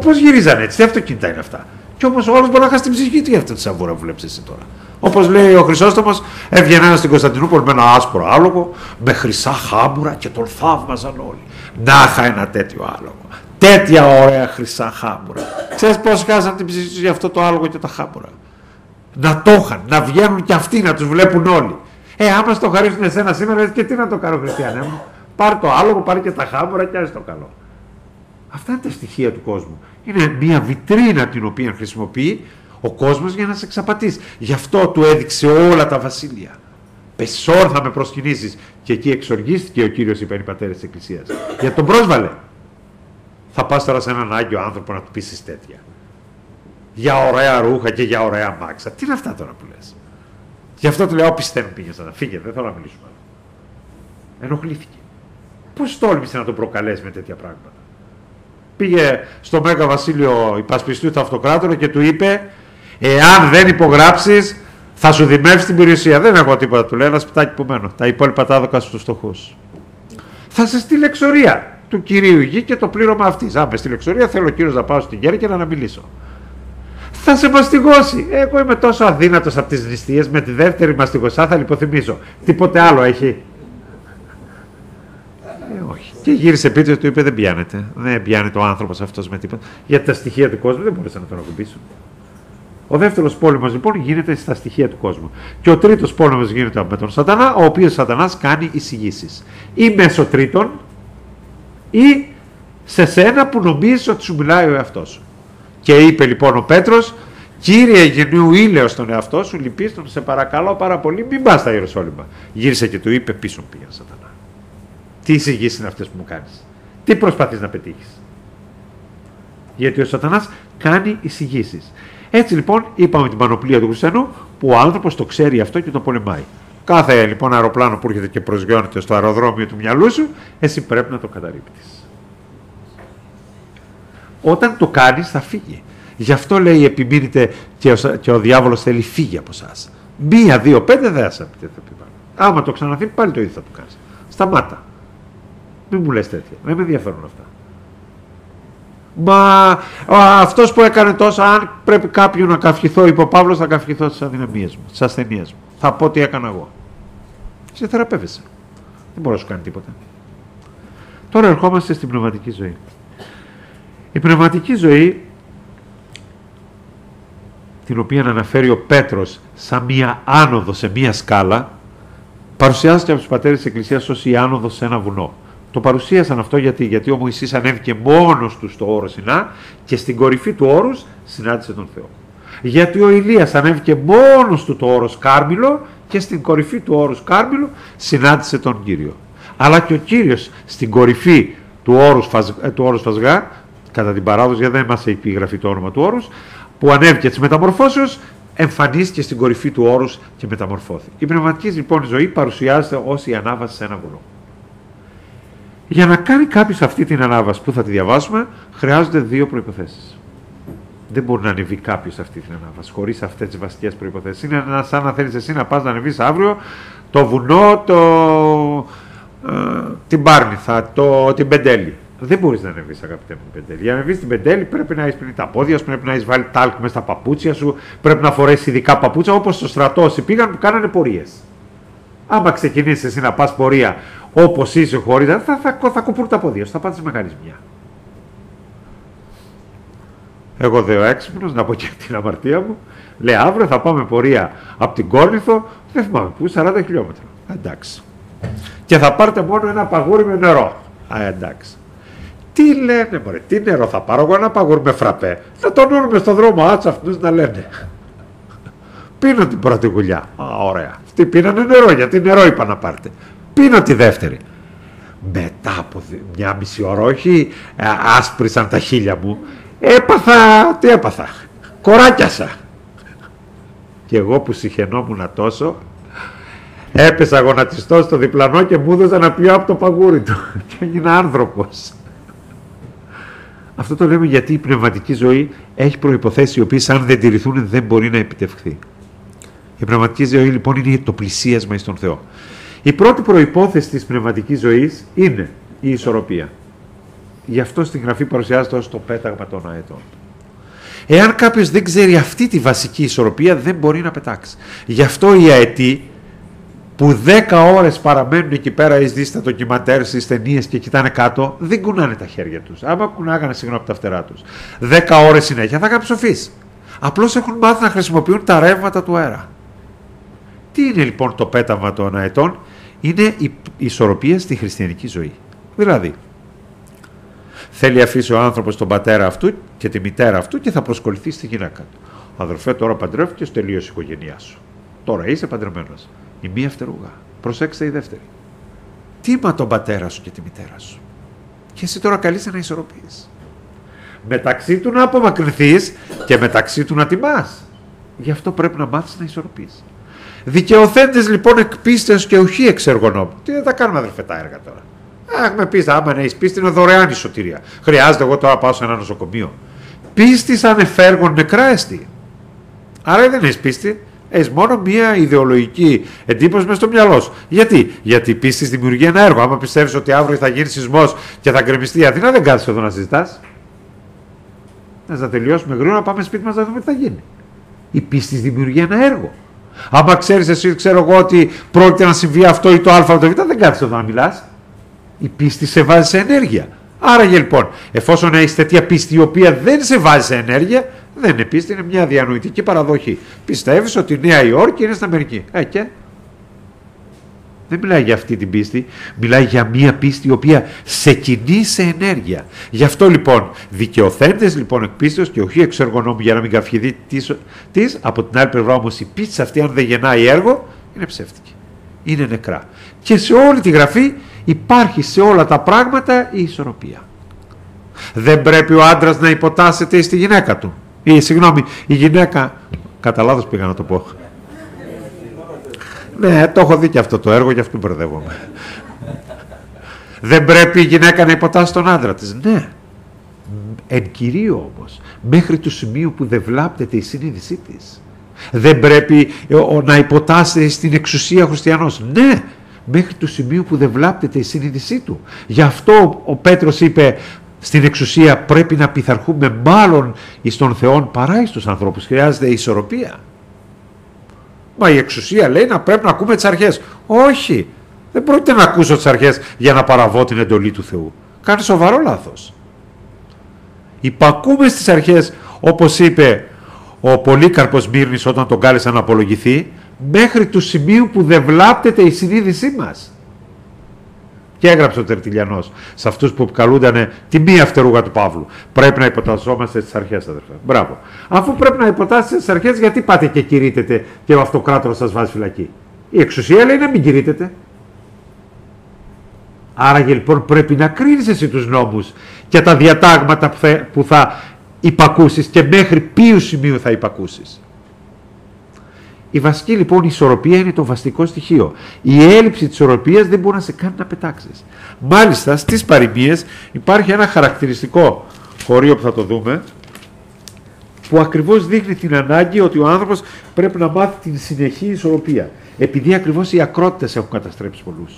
πώς γυρίζανε έτσι, τι αυτοκίνητα είναι αυτά. Κι όμως ο άλλος μπορεί να χάσει την ψυχή του για αυτή τη σαβούρα που βλέπεις εσύ τώρα. Όπως λέει ο Χρυσόστομος, έβγαινε ένας στην Κωνσταντινούπολη με ένα άσπρο άλογο, με χρυσά χάμπουρα και τον θαύμαζαν όλοι. Να είχα ένα τέτοιο άλογο. Τέτοια ωραία χρυσά χάμπουρα. Ξέρεις πώς χάσαν την ψυχή τους για αυτό το άλογο και τα χάμπουρα. Να το είχαν, να βγαίνουν κι αυτοί, να τους βλέπουν όλοι. Άμα στο χαρίσουν εσένα σήμερα, και τι να το κάνω, χριστιανέ μου. Πάρε το άλογο, πάρε και τα χάμπουρα και άσε το καλό. Αυτά είναι τα στοιχεία του κόσμου. Είναι μια βιτρίνα την οποία χρησιμοποιεί ο κόσμος για να σε εξαπατήσει. Γι' αυτό του έδειξε όλα τα βασίλεια. Πεσόρ θα με προσκυνήσεις. Και εκεί εξοργίστηκε ο Κύριος, είπαν οι πατέρες της Εκκλησίας. Γιατί τον πρόσβαλε. Θα πας τώρα σε έναν άγιο άνθρωπο να του πείσεις τέτοια. Για ωραία ρούχα και για ωραία μάξα. Τι είναι αυτά τώρα που λες. Γι' αυτό του λέω, πιστεύω πήγες να φύγε, δεν θέλω να μιλήσουμε άλλο. Ενοχλήθηκε. Πώς τόλμησε να τον προκαλέσει με τέτοια πράγματα. Πήγε στο Μέγα Βασίλειο υπασπιστού του αυτοκράτορα και του είπε, εάν δεν υπογράψεις θα σου δημεύσει την περιουσία. Δεν έχω τίποτα, του λέει, ένα σπιτάκι που μένω. Τα υπόλοιπα τα έδωκα στους φτωχούς. Θα σε στείλει εξορία του κυρίου γη και το πλήρωμα αυτής. Αν με στείλει εξορία, θέλω ο κύριος να πάω στην Κέρκυρα να μιλήσω. Θα σε μαστιγώσει. Εγώ είμαι τόσο αδύνατος από τις νηστείες, με τη δεύτερη μαστιγωσά θα λιποθυμίσω. Τίποτε άλλο έχει. Όχι. Και γύρισε πίσω και του είπε, δεν πιάνεται. Δεν πιάνεται ο άνθρωπος αυτός με τίποτα. Γιατί τα στοιχεία του κόσμου δεν μπορούσαν να τον ακουμπήσουν. Ο δεύτερος πόλεμος λοιπόν γίνεται στα στοιχεία του κόσμου. Και ο τρίτος πόλεμος γίνεται με τον Σατανά, ο οποίος Σατανάς κάνει εισηγήσεις. Ή μέσω τρίτων, ή σε σένα που νομίζεις ότι σου μιλάει ο εαυτός σου. Και είπε λοιπόν ο Πέτρος, Κύριε γενναίου ήλαιο στον εαυτό σου, λυπήστον, σε παρακαλώ πάρα πολύ, μην πας στα Ιεροσόλυμα. Γύρισε και του είπε, πίσω πήγαινε Σατανά. Τι εισηγήσεις είναι αυτές που μου κάνεις? Τι προσπαθείς να πετύχεις? Γιατί ο Σατανάς κάνει εισηγήσεις. Έτσι λοιπόν είπαμε την πανοπλία του χριστιανού, που ο άνθρωπος το ξέρει αυτό και το πολεμάει. Κάθε λοιπόν αεροπλάνο που έρχεται και προσγειώνεται στο αεροδρόμιο του μυαλού σου, εσύ πρέπει να το καταρρίπτεις. Όταν το κάνεις θα φύγει. Γι' αυτό λέει επιμείνετε και ο διάβολος θέλει φύγει από εσάς. 1, 2, 5 δεν θα πει. Άμα το ξαναθεί πάλι το ίδιο θα του κάνεις. Σταμάτα. Μην μου λες τέτοια. Δεν με ενδιαφέρουν αυτά. Μα αυτός που έκανε τόσα, αν πρέπει κάποιον να καυχηθώ, είπε ο Παύλος, θα καυχηθώ στις αδυναμίες μου, στις ασθενείες μου. Θα πω τι έκανα εγώ. Σε θεραπεύεσαι. Δεν μπορεί να σου κάνει τίποτα. Τώρα ερχόμαστε στην πνευματική ζωή. Η πνευματική ζωή, την οποία αναφέρει ο Πέτρος σαν μία άνοδο σε μία σκάλα, παρουσιάζεται από τους πατέρες της Εκκλησίας ως η άνοδος σε ένα βουνό. Το παρουσίασαν αυτό γιατί ο Μωυσής ανέβηκε μόνος του στο όρο Σινά και στην κορυφή του όρους συνάντησε τον Θεό. Γιατί ο Ηλίας ανέβηκε μόνος του το όρος Κάρμηλο και στην κορυφή του όρους Κάρμηλο συνάντησε τον Κύριο. Αλλά και ο Κύριος στην κορυφή του όρους Φασγά, κατά την παράδοση, γιατί δεν μας έχει γραφεί το όνομα του όρους, που ανέβηκε της μεταμορφώσεως, εμφανίστηκε στην κορυφή του όρους και μεταμορφώθηκε. Η πνευματική λοιπόν ζωή παρουσιάζεται ως η ανάβαση σε ένα βουνό. Για να κάνει κάποιος αυτή την ανάβαση που θα τη διαβάσουμε, χρειάζονται 2 προϋποθέσεις. Δεν μπορεί να ανεβεί κάποιος αυτή την ανάβαση χωρίς αυτές τις βασικές προϋποθέσεις. Είναι σαν να θέλεις εσύ να πας να ανεβείς αύριο το βουνό, την Πάρνηθα, την Πεντέλη. Δεν μπορείς να ανεβείς, αγαπητέ μου, την Πεντέλη. Για να ανεβείς την Πεντέλη πρέπει να έχεις πλύνει τα πόδια σου, πρέπει να έχεις βάλει τάλκ μέσα στα παπούτσια σου, πρέπει να φορέσεις ειδικά παπούτσια, όπως στο στρατό όσοι πήγαν που κάνανε πορείες. Άμα ξεκινήσεις εσύ να πας πορεία όπως είσαι χωρίς, θα κοπούν τα πόδια σου, θα πας μεγάλη ζημιά. Εγώ δε ο έξυπνος, να πω και την αμαρτία μου, λέει αύριο θα πάμε πορεία από την Κόρνηθο, δεν θυμάμαι πού, 40 χιλιόμετρα. Εντάξει. Και θα πάρετε μόνο ένα παγούρι με νερό. Εντάξει. Τι λένε, μωρέ, τι νερό θα πάρω εγώ, ένα παγούρι με φραπέ. Θα τον όνουμε στον δρόμο, άτσα αυτούς να λένε. Πίνω την πρώτη γουλιά. Ωραία. Αυτοί πίνανε νερό, γιατί νερό είπα να πάρετε. Πίνω τη δεύτερη. Μετά από 1,5 ώρα, όχι άσπρισαν τα χείλια μου. Τι έπαθα. Κοράκιασα. Και εγώ που συχαινόμουν τόσο, έπεσα γονατιστός στο διπλανό και μου έδωσε να πιω από το παγούρι του. Και έγινα άνθρωπος. Αυτό το λέμε γιατί η πνευματική ζωή έχει προϋποθέσεις οι οποίες αν δεν τηρηθούν δεν μπορεί να επιτευχθεί. Η πνευματική ζωή λοιπόν είναι το πλησίασμα εις τον Θεό. Η πρώτη προϋπόθεση της πνευματικής ζωής είναι η ισορροπία. Γι' αυτό στην Γραφή παρουσιάζεται ως το πέταγμα των αετών. Εάν κάποιος δεν ξέρει αυτή τη βασική ισορροπία δεν μπορεί να πετάξει. Γι' αυτό οι αετοί που 10 ώρες παραμένουν εκεί πέρα εις δεις τα ντοκιμαντέρ, στις ταινίες και κοιτάνε κάτω, δεν κουνάνε τα χέρια τους. Άμα κουνάγανε συγγνώμη από τα φτερά τους 10 ώρες συνέχεια θα κάψοφείς. Απλώς έχουν μάθει να χρησιμοποιούν τα ρεύματα του αέρα. Τι είναι λοιπόν το πέταγμα των αετών? Είναι η ισορροπία στη χριστιανική ζωή. Δηλαδή, θέλει αφήσει ο άνθρωπος τον πατέρα αυτού και τη μητέρα αυτού και θα προσκοληθεί στη γυναίκα του. Αδερφέ, τώρα παντρεύτηκες, τελείωσε η οικογένειά σου. Τώρα είσαι παντρεμένος. Η μία φτερούγα. Προσέξτε η δεύτερη. Τίμα τον πατέρα σου και τη μητέρα σου. Και εσύ τώρα καλείσαι να ισορροπείς. Μεταξύ του να απομακρυνθείς και μεταξύ του να τιμάς. Γι' αυτό πρέπει να μάθεις να ισορροπείς. Δικαιοθέντες λοιπόν εκ πίστεως και οχι εξ εργονόμου. Τι δεν θα κάνουμε αδερφέ τα έργα τώρα. Έχουμε πίστη, άμα έχεις πίστη είναι δωρεάν η σωτηρία. Χρειάζεται εγώ τώρα να πάω σε ένα νοσοκομείο. Πίστη σαν εφέργων νεκρά εστι. Άρα δεν έχεις πίστη. Έχεις μόνο μία ιδεολογική εντύπωση μες στο μυαλό σου. Γιατί η πίστη δημιουργεί ένα έργο. Άμα πιστεύεις ότι αύριο θα γίνει σεισμός και θα γκρεμιστεί η Αθήνα, δεν κάθεσαι εδώ να συζητάς. Να τελειώσουμε γρήγορα, να πάμε σπίτι μας να δούμε τι θα γίνει. Η πίστη δημιουργεί ένα έργο. Άμα ξέρεις εσύ, ξέρω εγώ, ότι πρόκειται να συμβεί αυτό ή το Α ή το Β, δεν κάθεσαι εδώ να μιλάς. Η πίστη σε βάζει σε ενέργεια. Άραγε λοιπόν, εφόσον έχεις τέτοια πίστη η οποία δεν σε βάζει σε ενέργεια, δεν είναι πίστη, είναι μια διανοητική παραδοχή. Πιστεύεις ότι η Νέα Υόρκη είναι στην Αμερική. Και Δεν μιλάει για αυτή την πίστη, μιλάει για μία πίστη η οποία σε κινεί σε ενέργεια. Γι' αυτό λοιπόν δικαιοθέντες λοιπόν εκ πίστεως και όχι εξ εργονόμου για να μην καυχηθεί της. Από την άλλη πλευρά όμως η πίστη αυτή, αν δεν γεννάει έργο, είναι ψεύτικη. Είναι νεκρά. Και σε όλη τη Γραφή υπάρχει σε όλα τα πράγματα η ισορροπία. Δεν πρέπει ο άντρας να υποτάσσεται στη γυναίκα του. Συγγνώμη, η γυναίκα. Κατά λάθος πήγα να το πω. Ναι, το έχω δει και αυτό το έργο, γι' αυτό μπερδεύομαι. Δεν πρέπει η γυναίκα να υποτάσσει τον άντρα της. Ναι. Εν κυρίω όμως, μέχρι του σημείου που δεν βλάπτεται η συνείδησή της. Δεν πρέπει να υποτάσσεται στην εξουσία χριστιανός. Ναι, μέχρι του σημείου που δεν βλάπτεται η συνείδησή του. Γι' αυτό ο Πέτρος είπε, στην εξουσία πρέπει να πειθαρχούμε μάλλον εις τον Θεόν παρά εις τους ανθρώπους. Χρειάζεται ισορροπία. Μα η εξουσία λέει να πρέπει να ακούμε τις αρχές. Όχι, δεν πρόκειται να ακούσω τις αρχές για να παραβώ την εντολή του Θεού. Κάνει σοβαρό λάθος. Υπακούμε στις αρχές, όπως είπε ο Πολύκαρπος Σμύρνης όταν τον κάλεσε να απολογηθεί, μέχρι του σημείου που δεν βλάπτεται η συνείδησή μας. Και έγραψε ο Τερτιλιανός σε αυτούς που καλούνταν τη μία φτερούγα του Παύλου. Πρέπει να υποτασσόμαστε στις αρχές, αδερφέ. Μπράβο. Αφού πρέπει να υποτάσσετε στις αρχές, γιατί πάτε και κηρύτετε και ο αυτοκράτορας σας βάζει φυλακή? Η εξουσία λέει να μην κηρύτετε. Άρα λοιπόν πρέπει να κρίνεις εσύ τους νόμους και τα διατάγματα που θα υπακούσεις και μέχρι ποιου σημείου θα υπακούσεις. Η βασική λοιπόν ισορροπία είναι το βασικό στοιχείο. Η έλλειψη της ισορροπίας δεν μπορεί να σε κάνει να πετάξεις. Μάλιστα στις παροιμίες υπάρχει ένα χαρακτηριστικό χωρίο που θα το δούμε, που ακριβώς δείχνει την ανάγκη ότι ο άνθρωπος πρέπει να μάθει την συνεχή ισορροπία. Επειδή ακριβώς οι ακρότητες έχουν καταστρέψει πολλούς.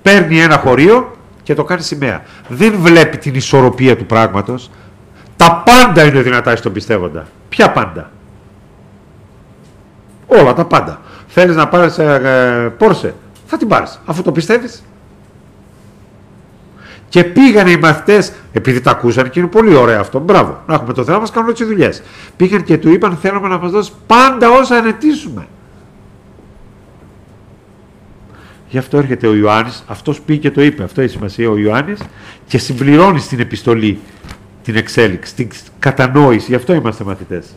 Παίρνει ένα χωρίο και το κάνει σημαία. Δεν βλέπει την ισορροπία του πράγματος. Τα πάντα είναι δυνατά στον πιστεύοντα. Ποια πάντα? Όλα τα πάντα. Θέλεις να πάρεις Πόρσε, θα την πάρεις, αφού το πιστεύεις. Και πήγανε οι μαθητές, επειδή τα ακούσαν και είναι πολύ ωραίο αυτό, μπράβο, να έχουμε το Θεό να μας κάνουν έτσι δουλειές. Πήγαν και του είπαν, θέλουμε να μας δώσεις πάντα όσα ανετήσουμε. Γι' αυτό έρχεται ο Ιωάννης, αυτός πήγε και το είπε, αυτό έχει σημασία, ο Ιωάννης, και συμπληρώνει στην επιστολή την εξέλιξη, την κατανόηση, γι' αυτό είμαστε μαθητές.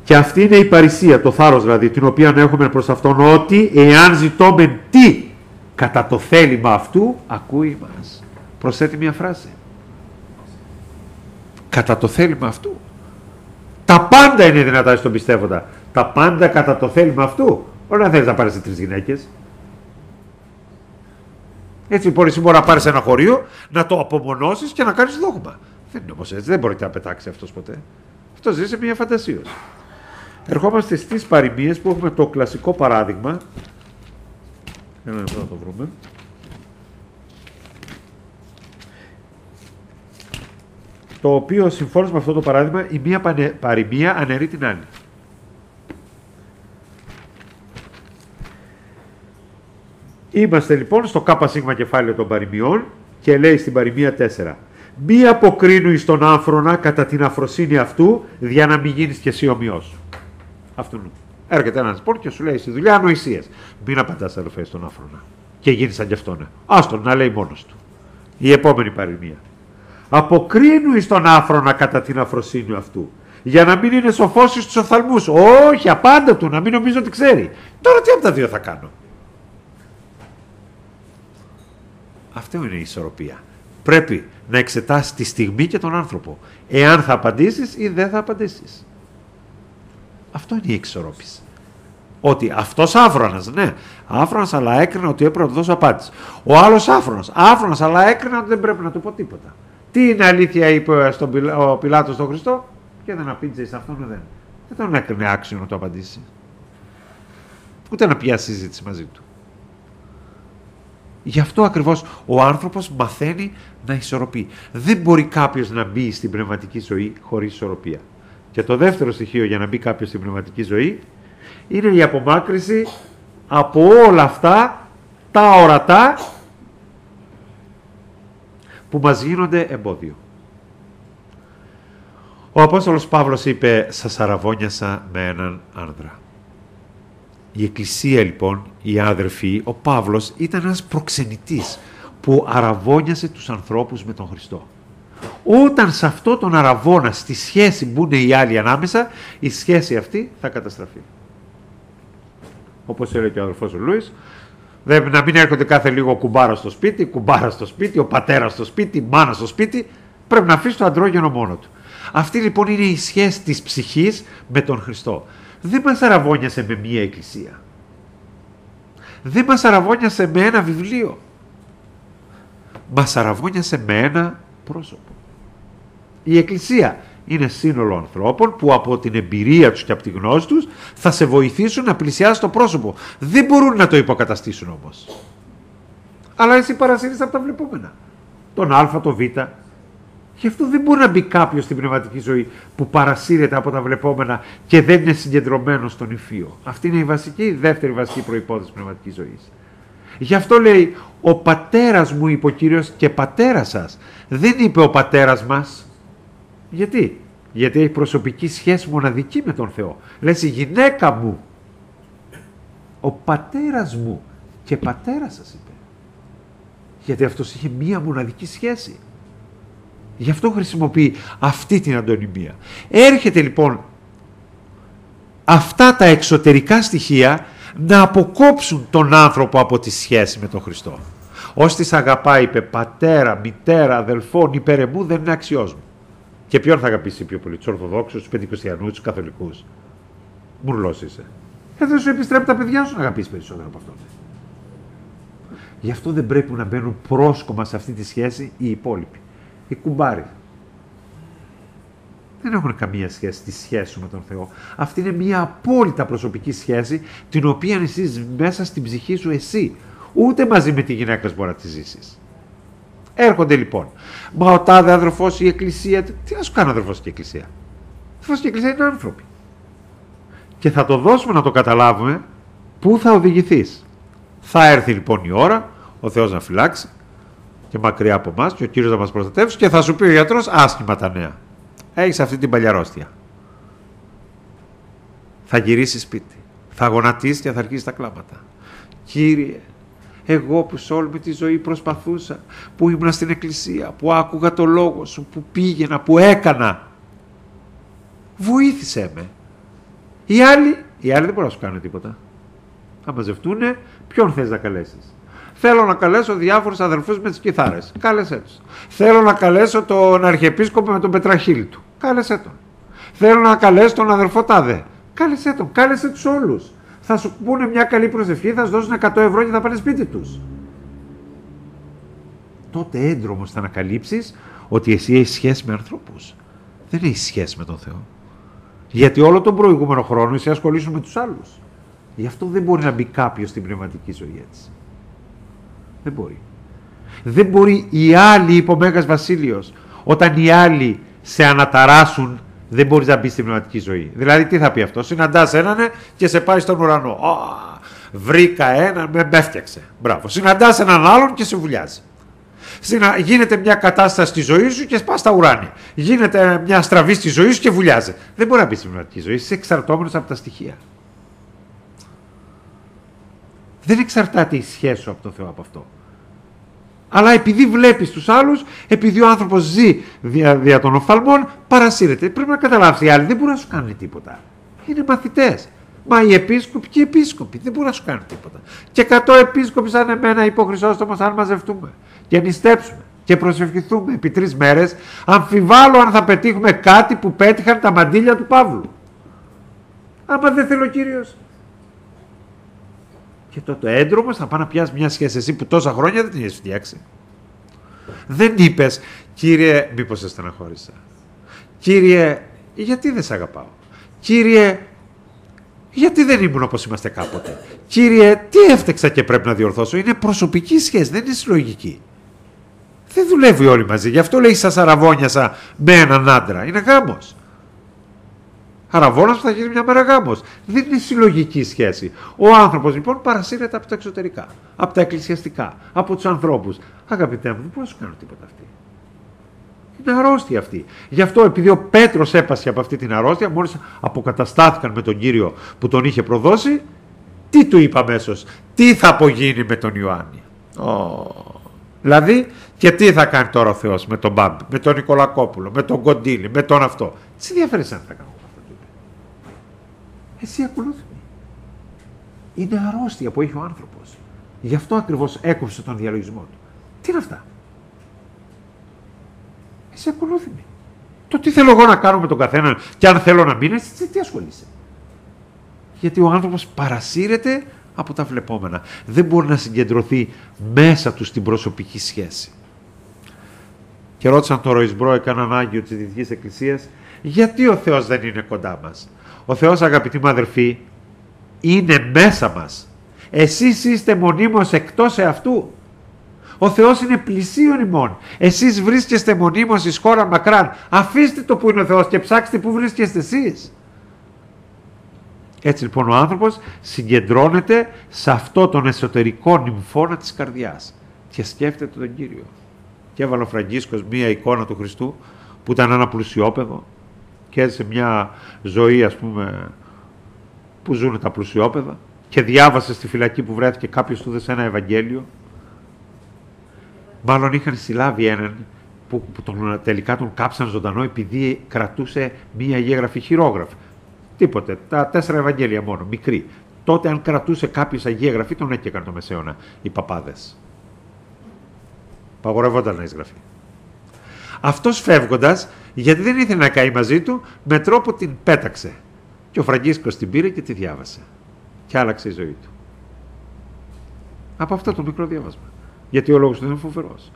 Και αυτή είναι η παρησία, το θάρρος δηλαδή, την οποία έχουμε προς αυτόν, ότι εάν ζητώμεν τι κατά το θέλημα αυτού, ακούει μας. Προσθέτει μια φράση. Κατά το θέλημα αυτού. Τα πάντα είναι δυνατά στον πιστεύοντα. Τα πάντα κατά το θέλημα αυτού. Όχι να θέλεις να πάρεις 3 γυναίκες. Έτσι λοιπόν εσύ μπορεί να πάρεις ένα χωρίο, να το απομονώσεις και να κάνεις δόγμα. Δεν είναι όμως έτσι, δεν μπορεί να πετάξει αυτός ποτέ. Αυτό ζει σε μια φαντασίωση. Ερχόμαστε στις παροιμίες που έχουμε το κλασικό παράδειγμα. Ένα λεπτό να το βρούμε. Το οποίο συμφώνως με αυτό το παράδειγμα, η μία παροιμία αναιρεί την άλλη. Είμαστε λοιπόν στο ΚΣ κεφάλαιο των παροιμιών και λέει στην παροιμία 4. Μη αποκρίνου εις τον άφρονα κατά την αφροσύνη αυτού, για να μην γίνεις και εσύ ομοιός. Αυτόν. Έρχεται ένας λοιπόν και σου λέει στη δουλειά ανοησίες. Μην απαντάς αδελφέ στον άφρονα. Και γίνεις σαν κι αυτόν. Άστον να λέει μόνος του. Η επόμενη παροιμία. Αποκρίνου εις τον άφρονα κατά την αφροσύνη αυτού, για να μην είναι σοφός στους οφθαλμούς. Όχι, απάντα του, να μην νομίζω ότι ξέρει. Τώρα τι από τα δύο θα κάνω? Αυτό είναι η ισορροπία. Πρέπει να εξετάσεις τη στιγμή και τον άνθρωπο. Εάν θα απαντήσεις ή δεν θα απαντήσεις. Αυτό είναι η εξορρόπηση. Ότι αυτός άφρονας, ναι, άφρονας, αλλά έκρινα ότι έπρεπε να του δώσω απάντηση. Ο άλλος άφρονας, αλλά έκρινα ότι δεν πρέπει να του πω τίποτα. Τι είναι αλήθεια, είπε ο Πιλάτος στον Χριστό, και δεν απήντησε σε αυτόν, δεν τον έκρινε άξιο να το απαντήσει. Ούτε να πιάσει συζήτηση μαζί του. Γι' αυτό ακριβώς ο άνθρωπος μαθαίνει να ισορροπεί. Δεν μπορεί κάποιος να μπει στην πνευματική ζωή χωρίς ισορροπία. Και το δεύτερο στοιχείο για να μπει κάποιος στην πνευματική ζωή είναι η απομάκρυνση από όλα αυτά τα ορατά που μας γίνονται εμπόδιο. Ο Απόστολος Παύλος είπε, σας αραβώνιασα με έναν άνδρα. Η Εκκλησία λοιπόν, οι αδερφοί, ο Παύλος ήταν ένας προξενητής που αραβώνιασε τους ανθρώπους με τον Χριστό. Όταν σε αυτό τον αραβώνα, στη σχέση μπουν οι άλλοι ανάμεσα, η σχέση αυτή θα καταστραφεί. Όπως έλεγε και ο αδερφός ο Λούις, να μην έρχονται κάθε λίγο κουμπάρα στο σπίτι, ο πατέρας στο σπίτι, η μάνα στο σπίτι, πρέπει να αφήσει το αντρόγενο μόνο του. Αυτή λοιπόν είναι η σχέση της ψυχής με τον Χριστό. Δεν μας αραβώνιασε με μία εκκλησία. Δεν μας αραβώνιασε με ένα βιβλίο. Μας αραβώνιασε με ένα πρόσωπο. Η εκκλησία είναι σύνολο ανθρώπων που από την εμπειρία τους και από τη γνώση τους θα σε βοηθήσουν να πλησιάσεις το πρόσωπο. Δεν μπορούν να το υποκαταστήσουν όμως. Αλλά εσύ παρασύρεις από τα βλεπόμενα. Τον Α, το Β. Γι' αυτό δεν μπορεί να μπει κάποιος στην πνευματική ζωή που παρασύρεται από τα βλεπόμενα και δεν είναι συγκεντρωμένο στον υφείο. Αυτή είναι η δεύτερη βασική προϋπόθεση της πνευματικής ζωής. Γι' αυτό λέει, ο πατέρας μου είπε ο Κύριος και πατέρας σας. Δεν είπε ο πατέρας μας. Γιατί? Γιατί έχει προσωπική σχέση μοναδική με τον Θεό. Λες η γυναίκα μου. Ο πατέρας μου και πατέρας σας είπε. Γιατί αυτός είχε μία μοναδική σχέση. Γι' αυτό χρησιμοποιεί αυτή την αντωνυμία. Έρχεται λοιπόν αυτά τα εξωτερικά στοιχεία να αποκόψουν τον άνθρωπο από τη σχέση με τον Χριστό. Όσοι τις αγαπάει, είπε, πατέρα, μητέρα, αδελφόν, υπέρ εμού, δεν είναι αξιός μου. Και ποιον θα αγαπήσει πιο πολύ, τους Ορθοδόξους, τους Πεντηκοστιανούς, τους Καθολικούς? Μουρλός είσαι. Δεν σου επιστρέπει τα παιδιά σου να αγαπήσει περισσότερο από αυτόν. Γι' αυτό δεν πρέπει να μπαίνουν πρόσκομα σε αυτή τη σχέση οι υπόλοιποι. Οι κουμπάροι. Δεν έχουν καμία σχέση τη σχέση σου με τον Θεό. Αυτή είναι μια απόλυτα προσωπική σχέση, την οποία εσύ μέσα στην ψυχή σου εσύ. Ούτε μαζί με τη γυναίκα σου μπορεί να τη ζήσεις. Έρχονται λοιπόν. Μα ο τάδε αδερφός, η εκκλησία. Τι να σου κάνει αδερφός και η εκκλησία? Αδερφός και η εκκλησία είναι άνθρωποι. Και θα το δώσουμε να το καταλάβουμε πού θα οδηγηθείς. Θα έρθει λοιπόν η ώρα, ο Θεός να φυλάξει και μακριά από εμάς και ο Κύριος να μας προστατεύσει και θα σου πει ο γιατρός άσχημα τα νέα. Έχεις αυτή την παλιαρόστια. Θα γυρίσεις σπίτι. Θα γονατίσεις και θα αρχίσεις τα κλάματα. Κύριε, εγώ που σε όλη μου τη ζωή προσπαθούσα, που ήμουν στην εκκλησία, που άκουγα το λόγο σου, που πήγαινα, που έκανα, βοήθησέ με. Οι άλλοι δεν μπορούν να σου κάνουν τίποτα. Θα μαζευτούνε, ποιον θες να καλέσεις? Θέλω να καλέσω διάφορους αδελφούς με τις κιθάρες. Κάλεσέ τους. Θέλω να καλέσω τον Αρχιεπίσκοπο με τον πετραχύλι του. Κάλεσέ τον. Θέλω να καλέσω τον αδελφό τάδε. Κάλεσέ τον. Κάλεσέ τους όλους. Θα σου πούνε μια καλή προσευχή, θα σου δώσουν 100 ευρώ και θα πάνε σπίτι τους. Τότε έντρομος θα ανακαλύψεις ότι εσύ έχεις σχέση με ανθρώπους. Δεν έχεις σχέση με τον Θεό. Γιατί όλο τον προηγούμενο χρόνο εσύ ασχολείσαι με τους άλλους. Γι' αυτό δεν μπορεί να μπει κάποιος στην πνευματική ζωή έτσι. Δεν μπορεί. Δεν μπορεί οι άλλοι, είπε ο Μέγας Βασίλειος, όταν οι άλλοι σε αναταράσουν, δεν μπορείς να μπει στην πνευματική ζωή. Δηλαδή, τι θα πει αυτό? Συναντάς έναν και σε πάει στον ουρανό. Βρήκα έναν, με έφτιαξε. Μπράβο. Συναντάς έναν άλλον και σε βουλιάζει. Γίνεται μια κατάσταση στη ζωή σου και σπάς τα ουράνια. Γίνεται μια στραβή στη ζωή σου και βουλιάζει. Δεν μπορεί να μπει στην πνευματική ζωή. Είσαι εξαρτώμενος από τα στοιχεία. Δεν εξαρτάται η σχέση σου από τον Θεό από αυτό. Αλλά επειδή βλέπεις τους άλλους, επειδή ο άνθρωπος ζει δια των οφθαλμών, παρασύρεται. Πρέπει να καταλάβεις, οι άλλοι δεν μπορούν να σου κάνουν τίποτα. Είναι μαθητές. Μα οι επίσκοποι και οι επίσκοποι δεν μπορούν να σου κάνουν τίποτα. Και 100 επίσκοποι σαν εμένα, είπε ο Χρυσόστομος, αν μαζευτούμε και νηστέψουμε και προσευχηθούμε επί 3 μέρες, αμφιβάλλω αν θα πετύχουμε κάτι που πέτυχαν τα μαντήλια του Παύλου. Άμα δεν θέλει ο Κύριος. Και τότε έντρομος θα πάει να πιάσει μια σχέση εσύ που τόσα χρόνια δεν την έχεις φτιάξει. Δεν είπες, Κύριε, μήπως σε στεναχώρησα? Κύριε, γιατί δεν σε αγαπάω? Κύριε, γιατί δεν ήμουν όπως είμαστε κάποτε? Κύριε, τι έφτεξα και πρέπει να διορθώσω? Είναι προσωπική σχέση, δεν είναι συλλογική. Δεν δουλεύει όλοι μαζί. Γι' αυτό λέει σας αραβώνιασα με έναν άντρα. Είναι γάμος. Αραβώνας που θα γίνει μια μέρα γάμος. Δεν είναι συλλογική σχέση. Ο άνθρωπος λοιπόν παρασύρεται από τα εξωτερικά, από τα εκκλησιαστικά, από τους ανθρώπους. Αγαπητέ μου, δεν μπορώ να σου κάνω τίποτα αυτή. Είναι αρρώστια αυτή. Γι' αυτό επειδή ο Πέτρος έπασε από αυτή την αρρώστια, μόλις αποκαταστάθηκαν με τον Κύριο που τον είχε προδώσει, τι του είπε αμέσως? Τι θα απογίνει με τον Ιωάννη? Δηλαδή, και τι θα κάνει τώρα ο Θεός με τον Μπάμπη, με τον Νικολακόπουλο, με τον Κοντήλη, με τον αυτό? Τι ενδιαφέρει αν θα κάνω αυτό? Εσύ ακολούθησε. Είναι αρρώστια που έχει ο άνθρωπος. Γι' αυτό ακριβώς έκοψε τον διαλογισμό του. Τι είναι αυτά? Εσύ ακολούθησε. Το τι θέλω εγώ να κάνω με τον καθένα και αν θέλω να μείνει, τι ασχολείσαι? Γιατί ο άνθρωπος παρασύρεται από τα βλεπόμενα. Δεν μπορεί να συγκεντρωθεί μέσα του στην προσωπική σχέση. Και ρώτησαν τον Ροϊσμπρό, έναν Άγιο της Δυτικής Εκκλησίας, γιατί ο Θεός δεν είναι κοντά μας? Ο Θεός, αγαπητοί μου αδερφοί, είναι μέσα μας. Εσείς είστε μονίμως εκτός εαυτού. Ο Θεός είναι πλησίον ημών. Εσείς βρίσκεστε μονίμως εις χώρα μακράν. Αφήστε το που είναι ο Θεός και ψάξτε που βρίσκεστε εσείς. Έτσι λοιπόν ο άνθρωπος συγκεντρώνεται σε αυτό τον εσωτερικό νυμφώνα της καρδιάς και σκέφτεται τον Κύριο. Και έβαλε ο Φραγκίσκος μία εικόνα του Χριστού που ήταν ένα πλουσιόπαιδο και έζησε μια ζωή, ας πούμε, που ζουν τα πλουσιόπαιδα, και διάβασε στη φυλακή που βρέθηκε, κάποιος του έδωσε ένα Ευαγγέλιο. Μάλλον είχαν συλλάβει έναν που τελικά τον κάψαν ζωντανό επειδή κρατούσε μία αγίγραφη χειρόγραφη. Τίποτε, τα 4 Ευαγγέλια μόνο, μικρή. Τότε αν κρατούσε κάποιος αγίγραφη τον έκαιγαν το μεσαίωνα οι παπάδες. Παγορευόταν να εισγραφεί. Αυτός φεύγοντας, γιατί δεν ήθελε να καεί μαζί του, με τρόπο την πέταξε. Και ο Φραγκίσκος την πήρε και τη διάβασε. Και άλλαξε η ζωή του. Από αυτό το μικρό διάβασμα. Γιατί ο λόγος του είναι φοβερός.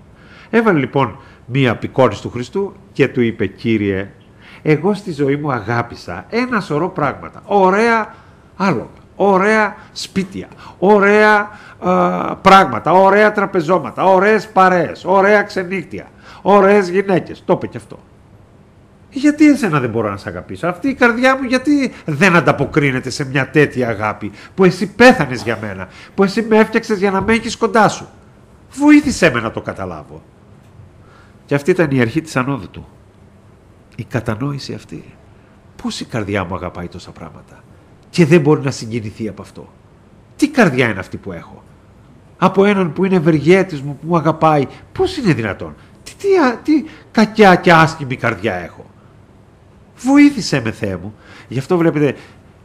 Έβαλε λοιπόν μία απεικόνηση του Χριστού και του είπε: Κύριε, εγώ στη ζωή μου αγάπησα ένα σωρό πράγματα. Ωραία άλογα, ωραία σπίτια, ωραία πράγματα, ωραία τραπεζώματα, ωραίες παρέες, ωραία ξενύχτια, ωραίες γυναίκες. Το είπε και αυτό. Γιατί εσένα δεν μπορώ να σε αγαπήσω? Αυτή η καρδιά μου γιατί δεν ανταποκρίνεται σε μια τέτοια αγάπη που εσύ πέθανες για μένα, που εσύ με έφτιαξες για να με έχεις κοντά σου? Βοήθησέ με να το καταλάβω. Και αυτή ήταν η αρχή της ανόδου του. Η κατανόηση αυτή. Πώς η καρδιά μου αγαπάει τόσα πράγματα και δεν μπορεί να συγκινηθεί από αυτό? Τι καρδιά είναι αυτή που έχω? Από έναν που είναι ευεργέτης μου, που μου αγαπάει, πώς είναι δυνατόν? Τι κακιά και άσχημη καρδιά έχω? Βοήθησέ με, Θεέ μου. Γι' αυτό βλέπετε,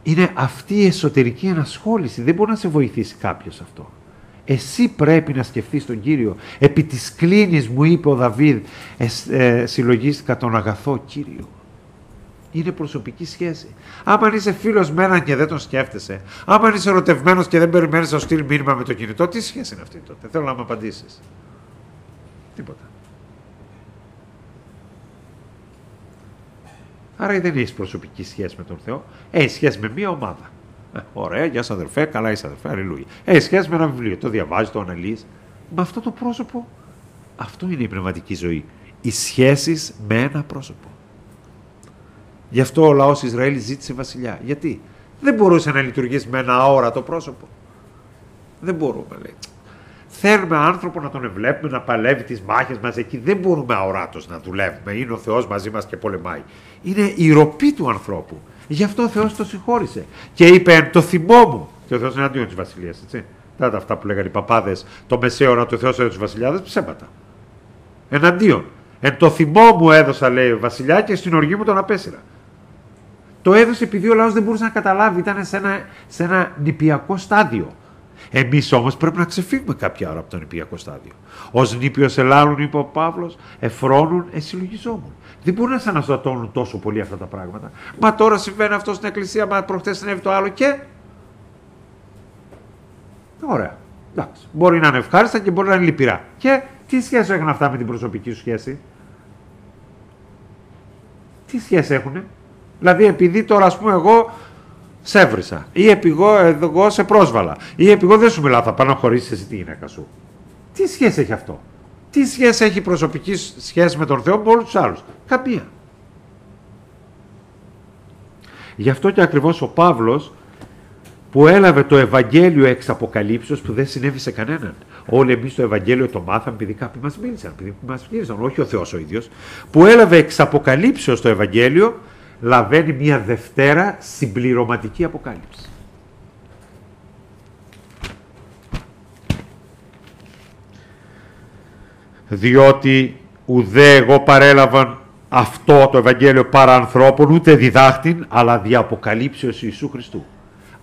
είναι αυτή η εσωτερική ενασχόληση. Δεν μπορεί να σε βοηθήσει κάποιος αυτό. Εσύ πρέπει να σκεφτείς τον Κύριο. Επί της κλίνης, μου είπε ο Δαβίδ, συλλογίστηκα τον αγαθό Κύριο. Είναι προσωπική σχέση. Άμα είσαι φίλος με έναν και δεν τον σκέφτεσαι, άμα είσαι ερωτευμένος και δεν περιμένεις να σου στείλει μήνυμα με το κινητό, τι σχέση είναι αυτή τότε? Θέλω να μου απαντήσεις. Τίποτα. Άρα δεν έχεις προσωπική σχέση με τον Θεό, έχεις σχέση με μία ομάδα. Ωραία, γεια σας αδερφέ, καλά είσαι αδερφέ, αλληλούια. Έχεις σχέση με ένα βιβλίο, το διαβάζεις, το αναλύεις. Με αυτό το πρόσωπο, αυτό είναι η πνευματική ζωή. Οι σχέσεις με ένα πρόσωπο. Γι' αυτό ο λαός Ισραήλ ζήτησε βασιλιά. Γιατί? Δεν μπορούσε να λειτουργήσει με ένα αόρατο πρόσωπο. Δεν μπορούμε, λέει. Θέλουμε άνθρωπο να τον βλέπουμε, να παλεύει τις μάχες μας εκεί. Δεν μπορούμε αοράτος να δουλεύουμε. Είναι ο Θεός μαζί μας και πολεμάει. Είναι η ροπή του ανθρώπου. Γι' αυτό ο Θεός το συγχώρησε. Και είπε: το θυμό μου. Και ο Θεός είναι αντίον της βασιλείας, έτσι. Τάτα αυτά που λέγανε οι παπάδες, το μεσαίωνα του Θεός έδωσε τους βασιλιάδες, ψέματα. Εναντίον. Το θυμό μου έδωσα, λέει ο βασιλιά, και στην οργή μου τον απέσυρα. Το έδωσε επειδή ο λαός δεν μπορούσε να καταλάβει, ήταν σε ένα νηπιακό στάδιο. Εμείς όμως πρέπει να ξεφύγουμε κάποια ώρα από το νηπιακό στάδιο. Ως νήπιος ελάλουν, είπε ο Παύλος, εφρόνουν, εσυλλογιζόμουν. Δεν μπορούν να σε αναστατώνουν τόσο πολύ αυτά τα πράγματα. Μα τώρα συμβαίνει αυτό στην εκκλησία, μα προχτές συνέβη το άλλο και. Ωραία. Εντάξει. Μπορεί να είναι ευχάριστα και μπορεί να είναι λυπηρά. Και τι σχέση έχουν αυτά με την προσωπική σου σχέση? Τι σχέση έχουνε? Δηλαδή, επειδή τώρα, ας πούμε, εγώ σε έβρισα, ή εγώ σε πρόσβαλα, ή εγώ δεν σου μιλάω, θα πάω να χωρίσεις εσύ τη γυναίκα σου. Τι σχέση έχει αυτό? Τι σχέση έχει η προσωπική σχέση με τον Θεό με όλους τους άλλους? Καμία. Γι' αυτό και ακριβώς ο Παύλος, που έλαβε το Ευαγγέλιο εξ Αποκαλύψεως, που δεν συνέβη σε κανέναν. Όλοι εμείς το Ευαγγέλιο το μάθαμε επειδή κάποιοι μας μίλησαν, επειδή μας μίλησαν, όχι ο Θεός ο ίδιος. Που έλαβε εξ Αποκαλύψεως το Ευαγγέλιο, λαβαίνει μια Δευτέρα συμπληρωματική Αποκάλυψη. Διότι ουδέ εγώ παρέλαβαν αυτό το Ευαγγέλιο παρά ανθρώπων, ούτε διδάχτην, αλλά δια αποκαλύψεως Ιησού Χριστού.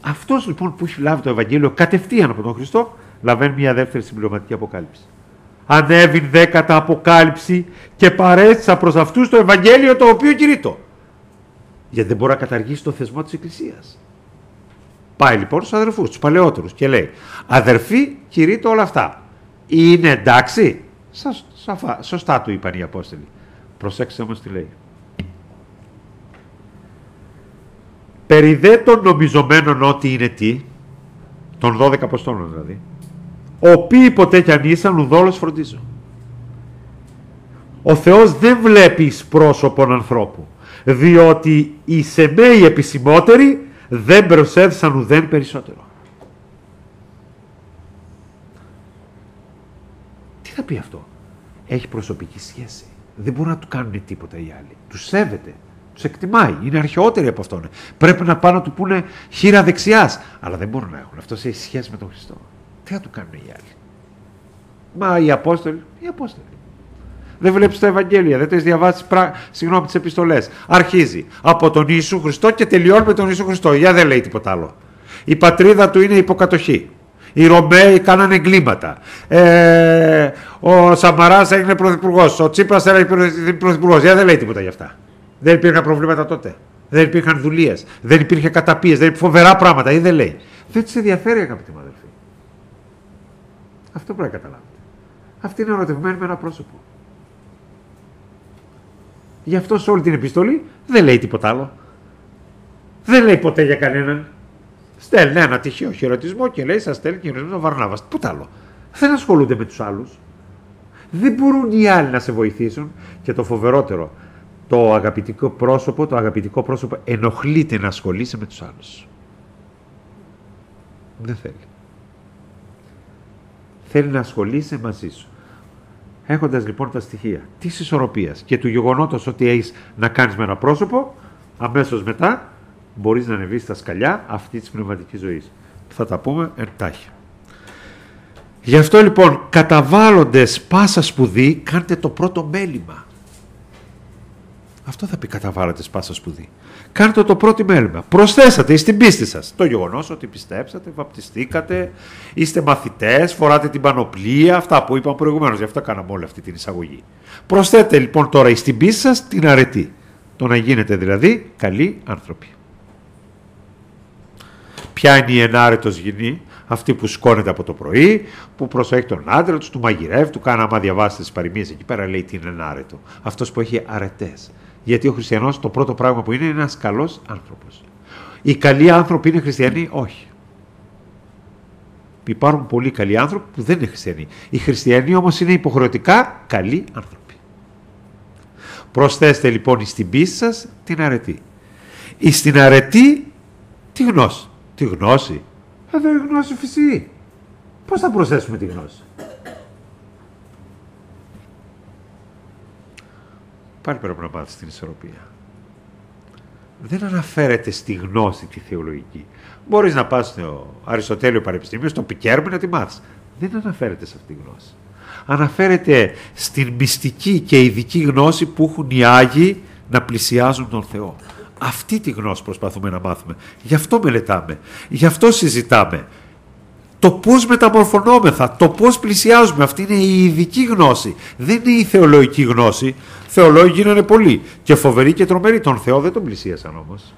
Αυτός λοιπόν που έχει λάβει το Ευαγγέλιο κατευθείαν από τον Χριστό, λαβαίνει μια δεύτερη συμπληρωματική αποκάλυψη. Ανέβην δε κατά αποκάλυψη και παρέστησα προς αυτούς το Ευαγγέλιο το οποίο κηρύττω. Γιατί δεν μπορεί να καταργήσει το θεσμό της Εκκλησίας. Πάει λοιπόν στους αδερφούς, τους παλαιότερους και λέει: αδερφοί, κηρύττω όλα αυτά. Είναι εντάξει? Σωστά του είπαν οι Απόστολοι. Προσέξτε όμως τι λέει. Περί δε των νομιζομένων ότι είναι τι, των 12 Αποστόλων δηλαδή, οποίοι ποτέ κι αν ήσαν ουδόλως φροντίζω. Ο Θεός δεν βλέπει εις πρόσωπον ανθρώπου, διότι οι σεμαίοι επισημότεροι δεν προσέθεσαν ουδέν περισσότερο. Τι θα πει αυτό? Έχει προσωπική σχέση. Δεν μπορούν να του κάνουν τίποτα οι άλλοι. Τους σέβεται. Τους εκτιμάει. Είναι αρχαιότεροι από αυτόν. Πρέπει να πάνε να του πούνε χείρα δεξιάς. Αλλά δεν μπορούν να έχουν. Αυτός έχει σχέση με τον Χριστό. Τι θα του κάνουν οι άλλοι? Μα οι Απόστολοι. Δεν βλέπεις τα Ευαγγέλια, δεν το έχεις διαβάσει τις επιστολές. Αρχίζει από τον Ιησού Χριστό και τελειώνει με τον Ιησού Χριστό. Για δεν λέει τίποτα άλλο. Η πατρίδα του είναι υποκατοχή. Οι Ρωμαίοι κάνανε εγκλήματα. Ο Σαμαράς έγινε πρωθυπουργός. Ο Τσίπρας έγινε πρωθυπουργός. Για δεν λέει τίποτα γι' αυτά. Δεν υπήρχαν προβλήματα τότε. Δεν υπήρχαν δουλείες. Δεν υπήρχε καταπίεση. Δεν υπήρχε φοβερά πράγματα. Ή δεν λέει. Δεν τους ενδιαφέρει, αγαπητοί μου αδελφοί. Αυτό πρέπει να καταλάβετε. Αυτοί είναι ερωτευμένοι με ένα πρόσωπο. Γι' αυτό σε όλη την επιστολή δεν λέει τίποτα άλλο. Δεν λέει ποτέ για κανέναν. Στέλνει ένα τυχαίο χαιρετισμό και λέει: σας στέλνει χαιρετισμό ο Βαρνάβας. Τίποτα άλλο. Δεν ασχολούνται με τους άλλους. Δεν μπορούν οι άλλοι να σε βοηθήσουν. Και το φοβερότερο, το αγαπητικό πρόσωπο ενοχλείται να ασχολείσαι με τους άλλους. Δεν θέλει. Θέλει να ασχολείσαι μαζί σου. Έχοντας λοιπόν τα στοιχεία της ισορροπίας και του γεγονότος ότι έχεις να κάνεις με ένα πρόσωπο, αμέσως μετά μπορείς να ανεβείς στα σκαλιά αυτή της πνευματικής ζωής. Θα τα πούμε εντάχει. Γι' αυτό λοιπόν, καταβάλλοντες πάσα σπουδή, κάντε το πρώτο μέλημα. Αυτό θα πει καταβάλλοντες πάσα σπουδή. Κάντε το πρώτο μέλημα. Προσθέσατε στην πίστη σας το γεγονός ότι πιστέψατε, βαπτιστήκατε, είστε μαθητές, φοράτε την πανοπλία, αυτά που είπαμε προηγουμένως. Γι' αυτό κάναμε όλη αυτή την εισαγωγή. Προσθέτε λοιπόν τώρα στην πίστη σας την αρετή. Το να γίνετε δηλαδή καλοί άνθρωποι. Ποια είναι η ενάρετος γυνή? Αυτή που σκόνεται από το πρωί, που προσέχει τον άντρα του, του μαγειρεύει, του κάνει, άμα διαβάσετε τις παροιμίες εκεί πέρα, λέει τι είναι ενάρετο. Αυτός που έχει αρετές. Γιατί ο χριστιανός το πρώτο πράγμα που είναι ένας καλός άνθρωπος. Οι καλοί άνθρωποι είναι χριστιανοί? Όχι. Υπάρχουν πολλοί καλοί άνθρωποι που δεν είναι χριστιανοί. Οι χριστιανοί όμως είναι υποχρεωτικά καλοί άνθρωποι. Προσθέστε λοιπόν στην πίστη σας την αρετή. Στην αρετή τη γνώση. Τη γνώση. Εδώ η γνώση φυσική. Πώς θα προσθέσουμε τη γνώση? Πάλι πρέπει να μάθεις την ισορροπία. Δεν αναφέρεται στη γνώση τη θεολογική. Μπορείς να πας στο Αριστοτέλειο Πανεπιστήμιο, στο Πικέρμι να τη μάθεις. Δεν αναφέρεται σε αυτή τη γνώση. Αναφέρεται στην μυστική και ειδική γνώση που έχουν οι Άγιοι να πλησιάζουν τον Θεό. Αυτή τη γνώση προσπαθούμε να μάθουμε. Γι' αυτό μελετάμε. Γι' αυτό συζητάμε. Το πώς μεταμορφωνόμεθα, το πώς πλησιάζουμε. Αυτή είναι η ειδική γνώση. Δεν είναι η θεολογική γνώση. Θεολόγοι γίνανε πολλοί. Και φοβεροί και τρομεροί. Τον Θεό δεν τον πλησίασαν όμως.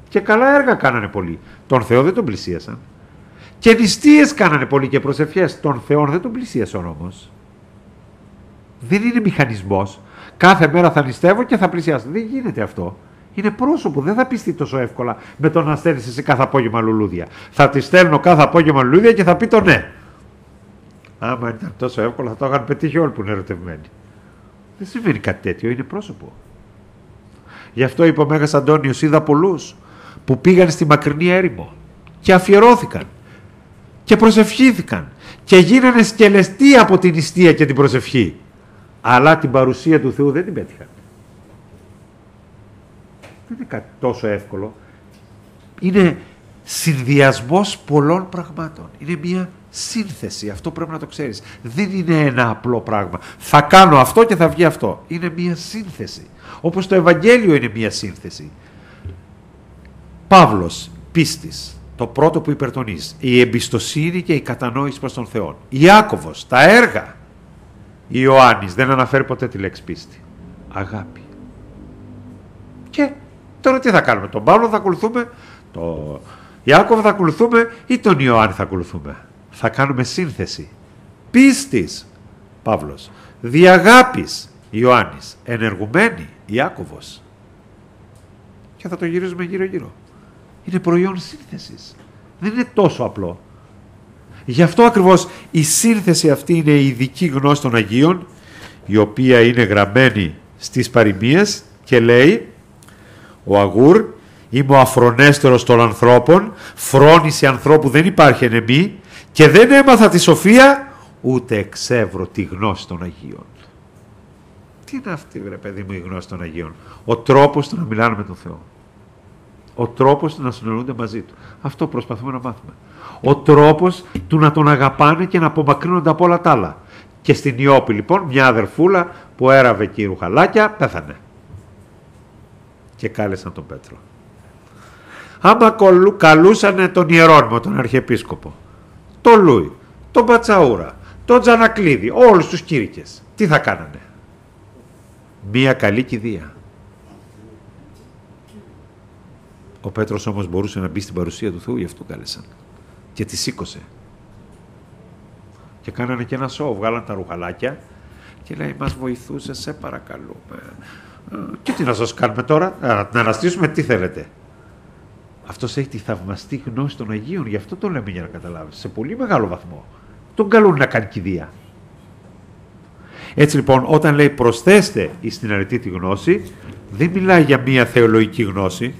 Και καλά έργα κάνανε πολλοί. Τον Θεό δεν τον πλησίασαν. Και νηστείες κάνανε πολλοί και προσευχές. Τον Θεό δεν τον πλησίασαν όμως. Δεν είναι μηχανισμός. Κάθε μέρα θα νηστεύω και θα πλησιάσω. Δεν γίνεται αυτό. Είναι πρόσωπο. Δεν θα πιστεί τόσο εύκολα με το να στέλνεις εσύ κάθε απόγευμα λουλούδια. Θα τη στέλνω κάθε απόγευμα λουλούδια και θα πει το ναι. Άμα ήταν τόσο εύκολο θα το είχαν πετύχει όλοι που είναι ερωτευμένοι. Δεν συμβαίνει κάτι τέτοιο. Είναι πρόσωπο. Γι' αυτό είπε ο Μέγας Αντώνιος: είδα πολλούς που πήγαν στη μακρινή έρημο και αφιερώθηκαν και προσευχήθηκαν και γίνανε σκελεστοί από την νηστεία και την προσευχή. Αλλά την παρουσία του Θεού δεν την πέτυχαν. Δεν είναι κάτι τόσο εύκολο. Είναι συνδυασμός πολλών πραγμάτων. Είναι μια σύνθεση, αυτό πρέπει να το ξέρεις. Δεν είναι ένα απλό πράγμα. Θα κάνω αυτό και θα βγει αυτό. Είναι μια σύνθεση. Όπως το Ευαγγέλιο είναι μια σύνθεση. Παύλος, πίστης, το πρώτο που υπερτονίζει. Η εμπιστοσύνη και η κατανόηση προς τον Θεό. Ιάκωβος, τα έργα. Ιωάννης δεν αναφέρει ποτέ τη λέξη πίστη. Αγάπη. Και τώρα τι θα κάνουμε, τον Παύλο θα ακολουθούμε, τον Ιάκωβο θα ακολουθούμε ή τον Ιωάννη θα ακολουθούμε? Θα κάνουμε σύνθεση. Πίστης, Παύλος. Διαγάπης, Ιωάννης. Ενεργουμένη, Ιάκωβος. Και θα το γυρίζουμε γύρω-γύρω. Είναι προϊόν σύνθεσης. Δεν είναι τόσο απλό. Γι' αυτό ακριβώς η σύνθεση αυτή είναι η ειδική γνώση των Αγίων, η οποία είναι γραμμένη στις παροιμίες και λέει: ο Αγούρ, είμαι ο αφρονέστερος των ανθρώπων, φρόνηση ανθρώπου δεν υπάρχει εν εμή, και δεν έμαθα τη σοφία, ούτε εξεύρω τη γνώση των Αγίων. Τι είναι αυτή, βρε παιδί μου, η γνώση των Αγίων? Ο τρόπος του να μιλάνε με τον Θεό. Ο τρόπος του να συνεννοούνται μαζί του. Αυτό προσπαθούμε να μάθουμε. Ο τρόπος του να τον αγαπάνε και να απομακρύνονται από όλα τα άλλα. Και στην Ιώπη, λοιπόν, μια αδερφούλα που έραβε εκεί ρουχαλάκια, πέθανε. Και κάλεσαν τον Πέτρο. Άμα καλούσανε τον Ιερώνυμο, τον Αρχιεπίσκοπο, τον Λούι, τον Πατσαούρα, τον Τζανακλίδη, όλους τους κήρυκες, τι θα κάνανε? Μία καλή κηδεία. Ο Πέτρος όμως μπορούσε να μπει στην παρουσία του Θεού, γι' αυτό κάλεσαν. Και τη σήκωσε. Και κάνανε και ένα σοου, βγάλαν τα ρουχαλάκια και λέει: μας βοηθούσε, σε παρακαλούμε. Και τι να σας κάνουμε τώρα, να την αναστήσουμε, τι θέλετε? Αυτός έχει τη θαυμαστή γνώση των Αγίων, γι' αυτό το λέμε, για να καταλάβεις, σε πολύ μεγάλο βαθμό. Τον καλούν να κάνει κηδεία. Έτσι λοιπόν, όταν λέει προσθέστε εις την αρετή τη γνώση, δεν μιλάει για μία θεολογική γνώση.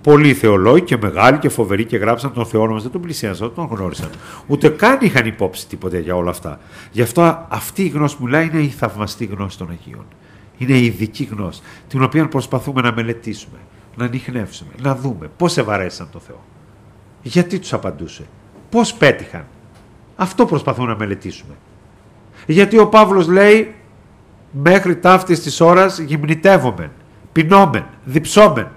Πολλοί θεολόγοι και μεγάλοι και φοβεροί και γράψαν τον Θεό μας, δεν τον πλησίασαν, δεν τον γνώρισαν. Ούτε καν είχαν υπόψη τίποτα για όλα αυτά. Γι' αυτό αυτή η γνώση που μιλάει είναι η θαυμαστή γνώση των Αγίων. Είναι η ειδική γνώση, την οποία προσπαθούμε να μελετήσουμε, να ανιχνεύσουμε, να δούμε πώς ευαρέσαν τον Θεό. Γιατί τους απαντούσε, πώς πέτυχαν. Αυτό προσπαθούμε να μελετήσουμε. Γιατί ο Παύλος λέει: μέχρι ταύτης της ώρας γυμνητεύομεν, πεινόμεν, διψόμεν.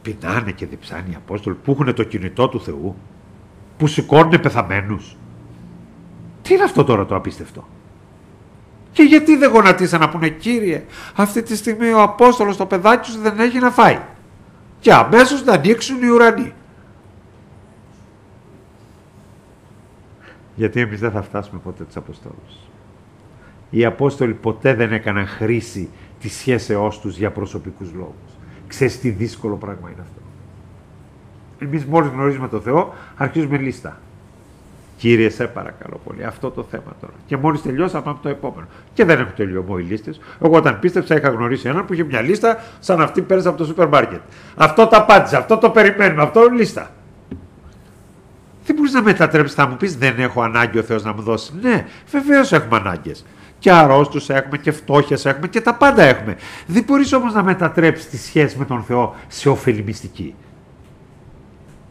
Πεινάνε και διψάνε οι Απόστολοι που έχουν το κινητό του Θεού, που σηκώνουν πεθαμένους. Τι είναι αυτό τώρα το απίστευτο? Και γιατί δεν γονατίσαν να πούνε: Κύριε, αυτή τη στιγμή ο Απόστολος το παιδάκι σου δεν έχει να φάει, και αμέσως να ανοίξουν οι ουρανοί? Γιατί εμείς δεν θα φτάσουμε ποτέ τους Αποστόλους. Οι Απόστολοι ποτέ δεν έκαναν χρήση της σχέσεώς τους για προσωπικούς λόγους. Ξέρεις τι δύσκολο πράγμα είναι αυτό? Εμείς μόλις γνωρίζουμε τον Θεό, αρχίζουμε λίστα. Κύριε, σε παρακαλώ πολύ, αυτό το θέμα τώρα. Και μόλις τελειώσαμε, πάμε το επόμενο. Και δεν έχω τελειωμό οι λίστες. Εγώ όταν πίστεψα, είχα γνωρίσει έναν που είχε μια λίστα σαν αυτή που πέρασε από το σούπερ μάρκετ. Αυτό τα απάντησε, αυτό το περιμένουμε, αυτό λίστα. Δεν μπορείς να μετατρέψεις, θα μου πεις: δεν έχω ανάγκη ο Θεός να μου δώσει. Ναι, βεβαίως έχουμε ανάγκες. Και αρρώστους έχουμε και φτώχειες έχουμε και τα πάντα έχουμε. Δεν μπορείς όμως να μετατρέψεις τη σχέση με τον Θεό σε ωφελημιστική.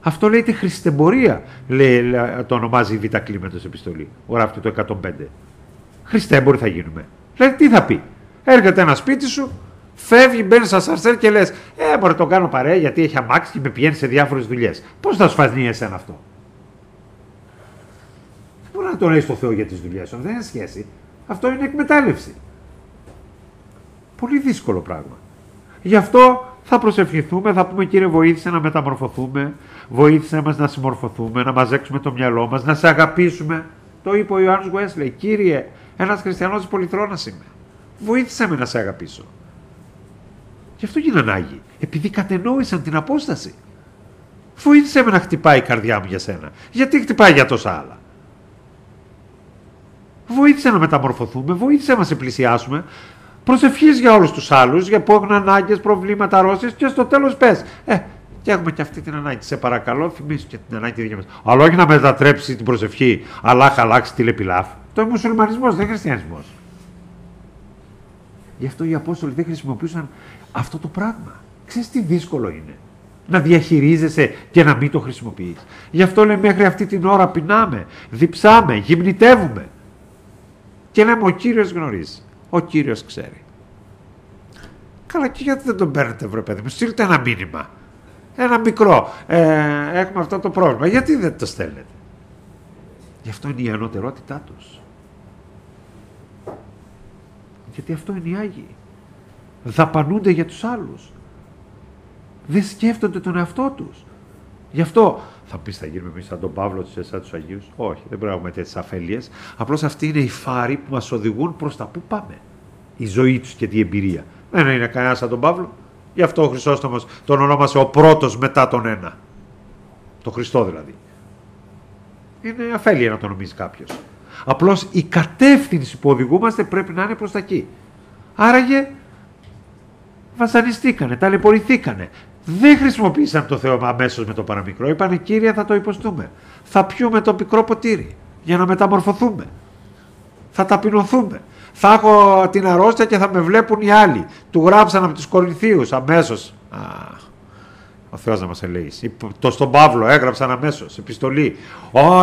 Αυτό λέγεται χριστεμπορία, το ονομάζει η Β' Κλίμεντος επιστολή. Γράφει το 105. Χριστέμποροι θα γίνουμε. Δηλαδή τι θα πει? Έρχεται ένα σπίτι σου, φεύγει, μπαίνει στα σαρσέρ και λες: μπορεί τον κάνω παρέα γιατί έχει αμάξει και με πηγαίνει σε διάφορες δουλειές. Πώς θα σου φανεί εσένα αυτό? Δεν μπορεί να τον έχεις το Θεό για τις δουλειές σου, δεν είναι σχέση. Αυτό είναι εκμετάλλευση. Πολύ δύσκολο πράγμα. Γι' αυτό θα προσευχηθούμε, θα πούμε: Κύριε, βοήθησε να μεταμορφωθούμε, βοήθησε μας να συμμορφωθούμε, να μαζέψουμε το μυαλό μας, να σε αγαπήσουμε. Το είπε ο Ιωάννης Γουέσλεϊ: Κύριε, ένας χριστιανός πολυθρόνας είμαι. Βοήθησε με να σε αγαπήσω. Γι' αυτό γίνανε Άγιοι, επειδή κατενόησαν την απόσταση. Βοήθησε με να χτυπάει η καρδιά μου για σένα. Γιατί χτυπάει για τόσα άλλα? Βοήθησε να μεταμορφωθούμε, βοήθησε να σε πλησιάσουμε. Προσευχής για όλους τους άλλους, για που έχουν ανάγκες, προβλήματα, αρρώστιες, και στο τέλος πες: και έχουμε και αυτή την ανάγκη. Σε παρακαλώ, θυμίσου και την ανάγκη τη δική μας. Αλλά όχι να μετατρέψει την προσευχή, αλλά χαλάξει τηλεπιλάφ. Το είναι μουσουλμανισμός, δεν χριστιανισμός. Γι' αυτό οι Απόστολοι δεν χρησιμοποιούσαν αυτό το πράγμα. Ξέρεις τι δύσκολο είναι? να διαχειρίζεσαι και να μην το χρησιμοποιείς. Γι' αυτό λέει μέχρι αυτή την ώρα πεινάμε, διψάμε, γυμνητεύουμε. Και λέμε ο Κύριος γνωρίζει, ο Κύριος ξέρει. Καλά, και γιατί δεν τον παίρνετε, βρε παιδί μου, στείλτε ένα μήνυμα. Ένα μικρό, έχουμε αυτό το πρόβλημα, γιατί δεν το στέλνετε? Γι' αυτό είναι η ανωτερότητά τους. Γιατί αυτό είναι οι Άγιοι. Δαπανούνται για τους άλλους. Δεν σκέφτονται τον εαυτό τους. Γι' αυτό θα πεις, θα γίνουμε εμείς σαν τον Παύλο, σαν τους Αγίους. Όχι, δεν πρέπει να έχουμε τέτοιες αφέλειες. Απλώς αυτοί είναι οι φάροι που μας οδηγούν προς τα που πάμε. Η ζωή τους και την εμπειρία. Δεν είναι κανένα σαν τον Παύλο. Γι' αυτό ο Χρυσόστομος τον ονόμασε ο πρώτος μετά τον ένα. Το Χριστό δηλαδή. Είναι αφέλεια να το νομίζει κάποιος. Απλώς η κατεύθυνση που οδηγούμαστε πρέπει να είναι προς τα εκεί. Άραγε βασανιστήκανε, ταλαιπωρηθήκανε. Δεν χρησιμοποίησαν το Θεό αμέσως με το παραμικρό. Είπανε, Κύριε, θα το υποστούμε. Θα πιούμε το πικρό ποτήρι για να μεταμορφωθούμε. Θα ταπεινωθούμε. Θα έχω την αρρώστια και θα με βλέπουν οι άλλοι. Του γράψαν από τους Κορινθίους αμέσως. Ο Θεός να μας ελέγξει. Το στον Παύλο έγραψαν αμέσως επιστολή.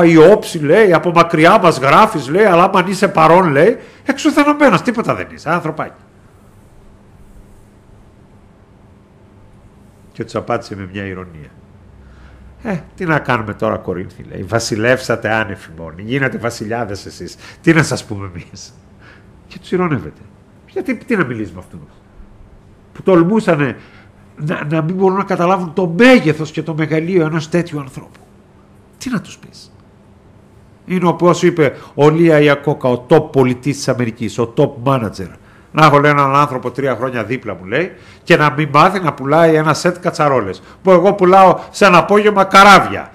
Η όψη, λέει, από μακριά μας γράφεις, λέει, αλλά αν είσαι παρόν, λέει, εξουθενωμένος, τίποτα δεν είσαι, ανθρωπάκι. Και τους απάντησε με μια ηρωνία. Τι να κάνουμε τώρα, Κορίνθοι, λέει, βασιλεύσατε άνευ ημών, γίνατε βασιλιάδες εσείς, τι να σας πούμε εμείς? Και τους ηρωνεύεται. Γιατί, τι να μιλήσει με αυτούς που τολμούσανε να μην μπορούν να καταλάβουν το μέγεθος και το μεγαλείο ενός τέτοιου ανθρώπου? Τι να τους πεις? Είναι όπως είπε ο Λία Ιακώκα, ο top πολιτής της Αμερικής, ο top manager. Να έχω, λέει, έναν άνθρωπο 3 χρόνια δίπλα μου, λέει, και να μην μάθει να πουλάει ένα σετ κατσαρόλες. Που εγώ πουλάω σε ένα απόγευμα καράβια,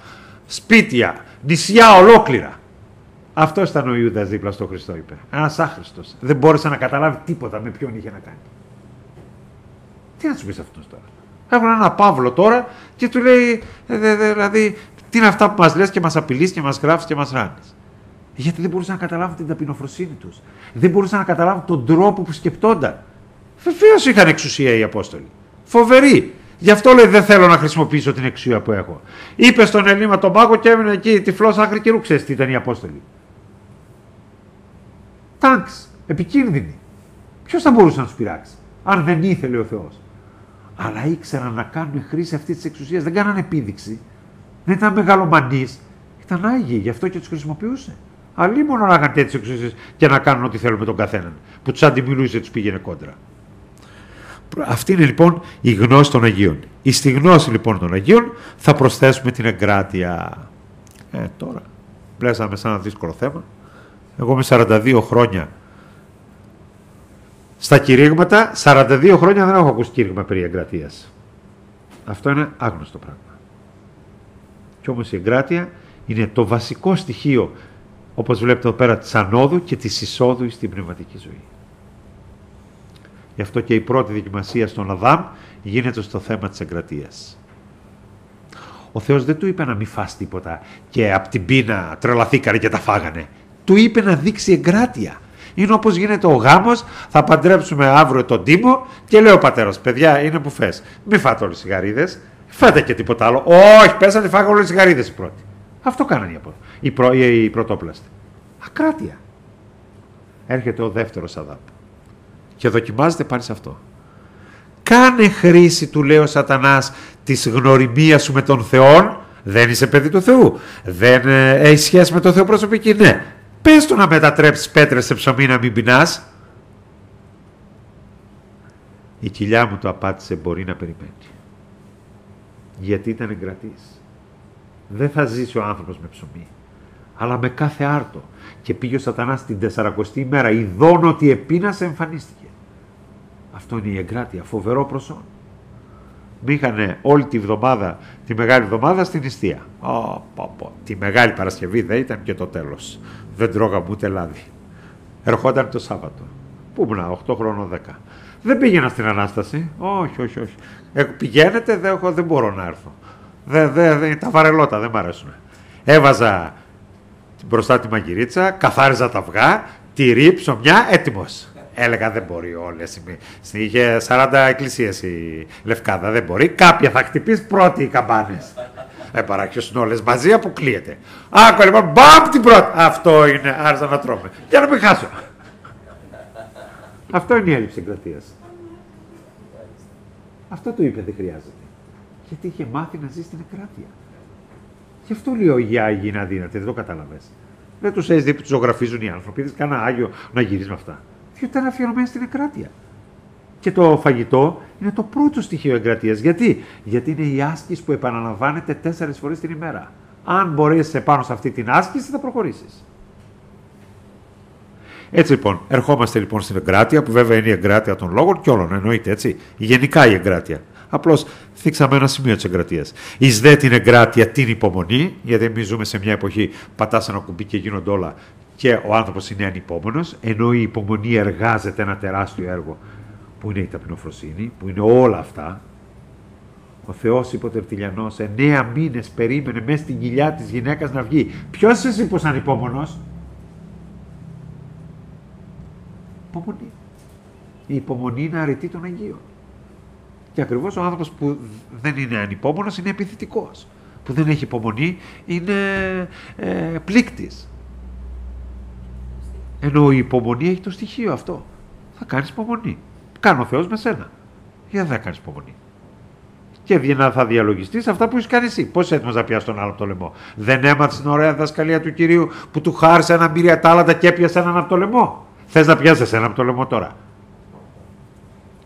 σπίτια, νησιά ολόκληρα. Αυτό ήταν ο Ιούδας δίπλα στο Χριστό, είπε. Ένας άχρηστος. Δεν μπόρεσε να καταλάβει τίποτα με ποιον είχε να κάνει. Τι να του πει αυτός τώρα? Έχουν ένα Παύλο τώρα και του λέει, δηλαδή, τι είναι αυτά που μας λες και μας απειλείς και μας γράφεις και μας ράνεις? Γιατί δεν μπορούσαν να καταλάβουν την ταπεινοφροσύνη τους. Δεν μπορούσαν να καταλάβουν τον τρόπο που σκεπτόνταν. Βεβαίως είχαν εξουσία οι Απόστολοι. Φοβερή. Γι' αυτό, λέει, δεν θέλω να χρησιμοποιήσω την εξουσία που έχω. Είπε στον Ελλήμα τον μάγο και έμεινε εκεί τυφλός άκρη καιρού. Ξέρεις τι ήταν οι Απόστολοι? Τάγκς. Επικίνδυνοι. Ποιος θα μπορούσε να τους πειράξει, αν δεν ήθελε ο Θεός? Αλλά ήξεραν να κάνουν χρήση αυτής της εξουσίας. Δεν κάνανε επίδειξη. Δεν ήταν μεγαλομανείς. Ήταν άγιοι, γι' αυτό και τους χρησιμοποιούσε. Αλλήμον να είχαν τέτοιες εξουσίες και να κάνουν ό,τι θέλουν με τον καθέναν. Που τους αντιμιλούσε, τους πήγαινε κόντρα. Αυτή είναι λοιπόν η γνώση των Αγίων. Στη γνώση λοιπόν των Αγίων θα προσθέσουμε την εγκράτεια. Τώρα, πλέσαμε σε ένα δύσκολο θέμα. Εγώ με 42 χρόνια στα κηρύγματα, 42 χρόνια δεν έχω ακούσει κήρυγμα περί εγκρατείας. Αυτό είναι άγνωστο πράγμα. Και όμως η εγκράτεια είναι το βασικό στοιχείο, όπως βλέπετε εδώ πέρα, της ανόδου και της εισόδου στην πνευματική ζωή. Γι' αυτό και η πρώτη δοκιμασία στον Αδάμ γίνεται στο θέμα της εγκρατείας. Ο Θεός δεν του είπε να μην φας τίποτα και από την πείνα τρελαθήκανε και τα φάγανε. Του είπε να δείξει εγκράτεια. Είναι όπως γίνεται ο γάμος, θα παντρέψουμε αύριο τον Τίμο και λέει ο πατέρας, παιδιά, είναι που φες. Μην φάτε όλες τις σιγαρίδες, φάτε και τίποτα άλλο. Όχι, πέσανε, φάγανε όλες τις σιγαρίδες οι πρώτοι. Αυτό κάνανε οι πρωτόπλαστοι. Ακράτεια. Έρχεται ο δεύτερος Αδάμ και δοκιμάζεται πάλι σε αυτό. Κάνε χρήση, του λέει ο Σατανάς, της γνωριμίας σου με τον Θεό. Δεν είσαι παιδί του Θεού. Δεν έχει σχέση με τον Θεό προσωπική. Ναι. Πες του να μετατρέψεις πέτρες σε ψωμί, να μην πεινάς. Η κοιλιά μου το απάντησε, μπορεί να περιμένει. Γιατί ήταν εγκρατής. Δεν θα ζήσει ο άνθρωπος με ψωμί, αλλά με κάθε άρτο. Και πήγε ο Σατανάς την 40η ημέρα, ειδών ότι επείνασε, εμφανίστηκε. Αυτό είναι η εγκράτεια, φοβερό προσόν. Μήχανε όλη τη βδομάδα, τη Μεγάλη Εβδομάδα στην νηστεία. Τη Μεγάλη Παρασκευή δεν ήταν και το τέλος. Δεν τρώγαμε ούτε λάδι. Ερχόταν το Σάββατο. Πού ήμουνα, 8 χρόνων, 10. Δεν πήγαινα στην Ανάσταση. Όχι. Πηγαίνετε, δεν μπορώ να έρθω. Τα βαρελότα δεν μ' αρέσουν. Έβαζα μπροστά τη μαγειρίτσα, καθάριζα τα αυγά, τυρί, ψωμιά, έτοιμος. Έλεγα δεν μπορεί όλες. Είχε 40 εκκλησίες η Λευκάδα, δεν μπορεί. Κάποια θα χτυπήσει πρώτη οι καμπάνες. Παράξιωσουν όλες μαζί, αποκλείεται. Άκου λοιπόν, μπαμ την πρώτη. Αυτό είναι, άρχισα να τρώμε. Για να μην χάσω. Αυτό είναι η έλλειψη εγκρατείας. Αυτό το είπε, δεν χρειάζεται. Γιατί είχε μάθει να ζει στην εγκράτεια. Γι' αυτό λέω οι Άγιοι είναι αδύνατοι, δεν το κατάλαβες. Δεν τους έχεις δει που τους ζωγραφίζουν οι άνθρωποι, είδες κανένα Άγιο να γυρίζει με αυτά. Διότι ήταν αφιερωμένοι στην εγκράτεια. Και το φαγητό είναι το πρώτο στοιχείο εγκρατείας. Γιατί? Γιατί είναι η άσκηση που επαναλαμβάνεται 4 φορές την ημέρα. Αν μπορέσεις επάνω σε αυτή την άσκηση, θα προχωρήσεις. Έτσι λοιπόν, ερχόμαστε λοιπόν στην εγκράτεια, που βέβαια είναι η εγκράτεια των λόγων και όλων, εννοείται έτσι. Γενικά η εγκράτεια. Απλώς θίξαμε ένα σημείο της εγκρατείας. Εις δε την εγκράτεια την υπομονή, γιατί εμείς ζούμε σε μια εποχή πατάς ένα κουμπί και γίνονται όλα και ο άνθρωπος είναι ανυπόμονος, ενώ η υπομονή εργάζεται ένα τεράστιο έργο που είναι η ταπεινοφροσύνη, που είναι όλα αυτά. Ο Θεός είπε ο Τερτιλιανός 9 μήνες περίμενε μέσα στην κοιλιά της γυναίκας να βγει. Ποιος εσύ πως ανυπόμονος? Υπομονή. Η υπομονή είναι αρετή των Αγίων. Και ακριβώς ο άνθρωπος που δεν είναι ανυπόμονος είναι επιθετικός. Που δεν έχει υπομονή είναι πλήκτης. Ενώ η υπομονή έχει το στοιχείο αυτό. Θα κάνεις υπομονή. Κάνει ο Θεός με σένα. Γιατί δεν θα κάνεις υπομονή? Και θα διαλογιστείς αυτά που έχεις κάνει εσύ. Πώς είσαι έτοιμος να πιάσεις τον άλλο από το λαιμό? Δεν έμαθες την ωραία διδασκαλία του Κυρίου που του χάρισε ένα μοίρια τάλαντα και έπιασε έναν από το λαιμό? Θες να πιάσεις ένα από το λαιμό τώρα?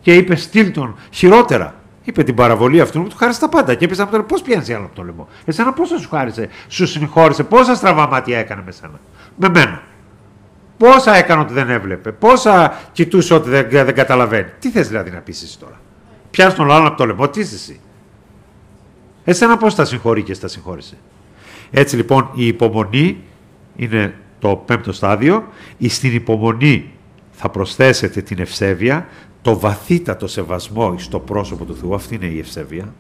Και είπε στείλ τον χειρότερα. Είπε την παραβολή αυτού που του χάρισε τα πάντα. Και είπε από το λαιμό, πώς πιάνεις άλλο από το λαιμό? Εσένα πόσα σου χάρισε, σου συγχώρησε, πόσα στραβά μάτια έκανε με σένα? Με μένα. Πόσα έκανε ότι δεν έβλεπε, πόσα κοιτούσε ότι δεν καταλαβαίνει. Τι θες δηλαδή να πεις εσύ τώρα? Πιάνεις τον άλλον από το λαιμό, τι είσαι εσύ? Εσένα πώς τα συγχωρεί και στα συγχώρησε? Έτσι λοιπόν η υπομονή είναι το 5ο στάδιο. Στην υπομονή θα προσθέσετε την ευσέβεια, το βαθύτατο σεβασμό στο πρόσωπο του Θεού. Αυτή είναι η ευσέβεια.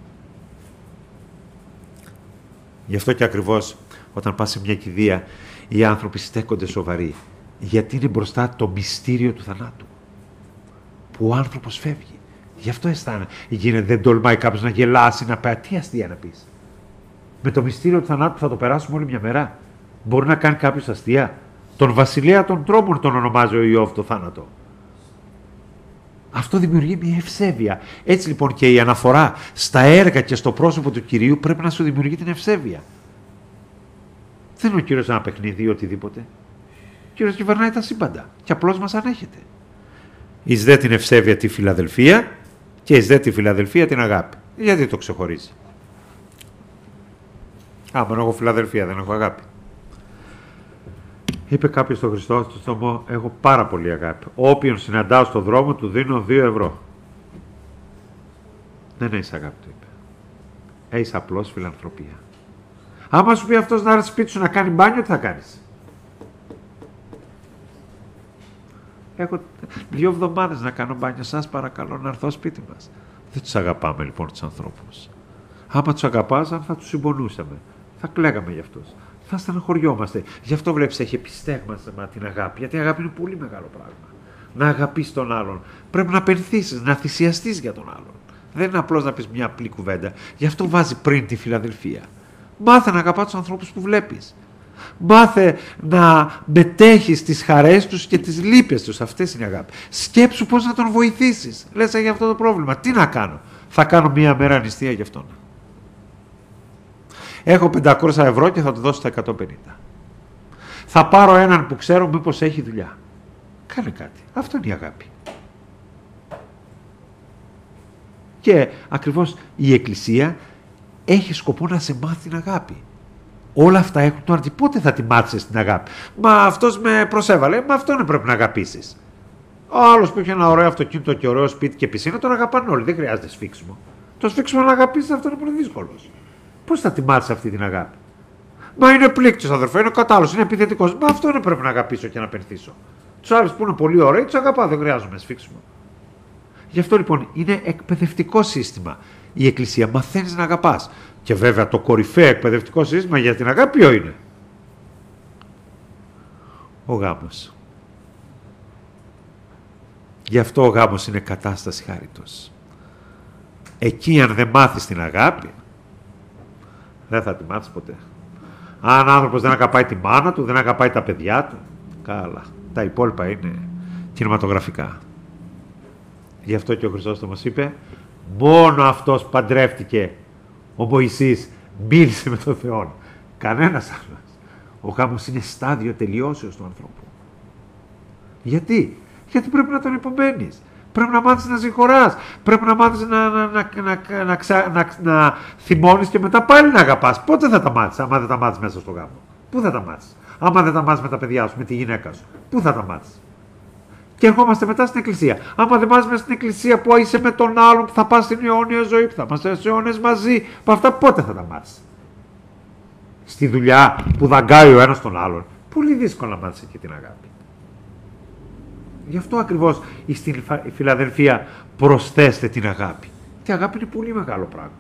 Γι' αυτό και ακριβώς όταν πας σε μια κηδεία οι άνθρωποι στέκονται σοβαροί. Γιατί είναι μπροστά το μυστήριο του θανάτου. Που ο άνθρωπος φεύγει. Γι' αυτό γίνεται, δεν τολμάει κάποιος να γελάσει, να πει τι αστεία να πεις. Με το μυστήριο του θανάτου θα το περάσουμε όλη μια μέρα. Μπορεί να κάνει κάποιος αστεία? Τον βασιλέα των τρόμων τον ονομάζει ο Ιώβ το θάνατο. Αυτό δημιουργεί μια ευσέβεια. Έτσι λοιπόν και η αναφορά στα έργα και στο πρόσωπο του Κυρίου πρέπει να σου δημιουργεί την ευσέβεια. Δεν είναι ο Κύριος ένα παιχνίδι ή οτιδήποτε. Ο Κύριος κυβερνάει τα σύμπαντα και απλώς μας ανέχεται. Εις δε την ευσέβεια τη φιλαδελφία και εις δε τη φιλαδελφία την αγάπη. Γιατί το ξεχωρίζει? Άμα έχω φιλαδελφία δεν έχω αγάπη. Είπε κάποιος στον Χριστό στο στομό, έχω πάρα πολύ αγάπη. Όποιον συναντάω στον δρόμο του δίνω 2 ευρώ. Δεν έχεις αγάπη, του είπε. Έχεις απλώς φιλανθρωπία. Άμα σου πει αυτός να έρθει σπίτι σου να κάνει μπάνιο, τι θα κάνεις? Έχω 2 εβδομάδες να κάνω μπάνιο, σας παρακαλώ να έρθω σπίτι μας. Δεν τους αγαπάμε λοιπόν τους ανθρώπους. Άμα τους αγαπάζαμε θα τους συμπονούσαμε. Θα κλαίγαμε για αυτούς. Θα στεναχωριόμαστε. Γι' αυτό βλέπεις έχει επιστέγματα την αγάπη. Γιατί η αγάπη είναι πολύ μεγάλο πράγμα. Να αγαπείς τον άλλον. Πρέπει να πενθήσεις, να θυσιαστείς για τον άλλον. Δεν είναι απλώς να πεις μια απλή κουβέντα. Γι' αυτό βάζει πριν τη φιλαδελφία. Μάθε να αγαπάς τους ανθρώπους που βλέπεις. Μάθε να μετέχεις τις χαρές τους και τις λύπες τους. Αυτές είναι η αγάπη. Σκέψου πώς να τον βοηθήσεις. Λες για αυτό το πρόβλημα. Τι να κάνω? Θα κάνω μία μέρα νηστεία γι' αυτόν. Έχω 500 ευρώ και θα του δώσω τα 150. Θα πάρω έναν που ξέρω μήπως έχει δουλειά. Κάνε κάτι. Αυτό είναι η αγάπη. Και ακριβώς η Εκκλησία έχει σκοπό να σε μάθει την αγάπη. Όλα αυτά έχουν το άρτη. Πότε θα τη μάθεις την αγάπη? Μα αυτός με προσέβαλε. Μα αυτόν πρέπει να αγαπήσεις. Ο άλλος που έχει ένα ωραίο αυτοκίνητο και ωραίο σπίτι και πισίνα, τον αγαπάνε όλοι. Δεν χρειάζεται σφίξιμο. Το σφίξιμο να αγαπήσεις αυτό είναι πολύ δύσκολο. Πώς θα τη μάθεις αυτή την αγάπη? Μα είναι πλήκτος, αδερφέ, είναι κατάλληλος, είναι επιθετικός. Μα αυτόν πρέπει να αγαπήσω και να πενθήσω. Τους άλλους που είναι πολύ ωραίοι, τους αγαπάω, δεν χρειάζομαι σφίξιμο. Γι' αυτό λοιπόν είναι εκπαιδευτικό σύστημα. Η Εκκλησία μαθαίνεις να αγαπάς. Και βέβαια το κορυφαίο εκπαιδευτικό σύστημα για την αγάπη ποιο είναι? Ο γάμος. Γι' αυτό ο γάμος είναι κατάσταση χάριτος. Εκεί αν δεν μάθεις την αγάπη, δεν θα τη μάθεις ποτέ. Αν άνθρωπος δεν αγαπάει τη μάνα του, δεν αγαπάει τα παιδιά του, καλά. Τα υπόλοιπα είναι κινηματογραφικά. Γι' αυτό και ο Χρυσόστομος είπε, μόνο αυτός παντρεύτηκε ο Μωυσής, μίλησε με τον Θεό. Κανένας άλλος. Ο γάμος είναι στάδιο τελειώσεως του ανθρώπου. Γιατί? Γιατί πρέπει να τον υπομένεις. Πρέπει να μάθεις να συγχωράς. Πρέπει να μάθεις να θυμώνεις και μετά πάλι να αγαπάς. Πότε θα τα μάθεις, άμα δεν τα μάθεις μέσα στο γάμο? Πού θα τα μάθεις? Άμα δεν τα μάθεις με τα παιδιά σου, με τη γυναίκα σου, πού θα τα μάθεις? Και ερχόμαστε μετά στην εκκλησία. Άμα δεν μάθεις μέσα στην εκκλησία που είσαι με τον άλλον, που θα πας στην αιώνια ζωή, που θα είμαστε στους αιώνες μαζί, που αυτά πότε θα τα μάθεις? Στη δουλειά που δαγκάει ο ένας τον άλλον. Πολύ δύσκολο να μάθεις εκεί την αγάπη. Γι' αυτό ακριβώς στην Φιλαδελφία προσθέστε την αγάπη. Η αγάπη είναι πολύ μεγάλο πράγμα.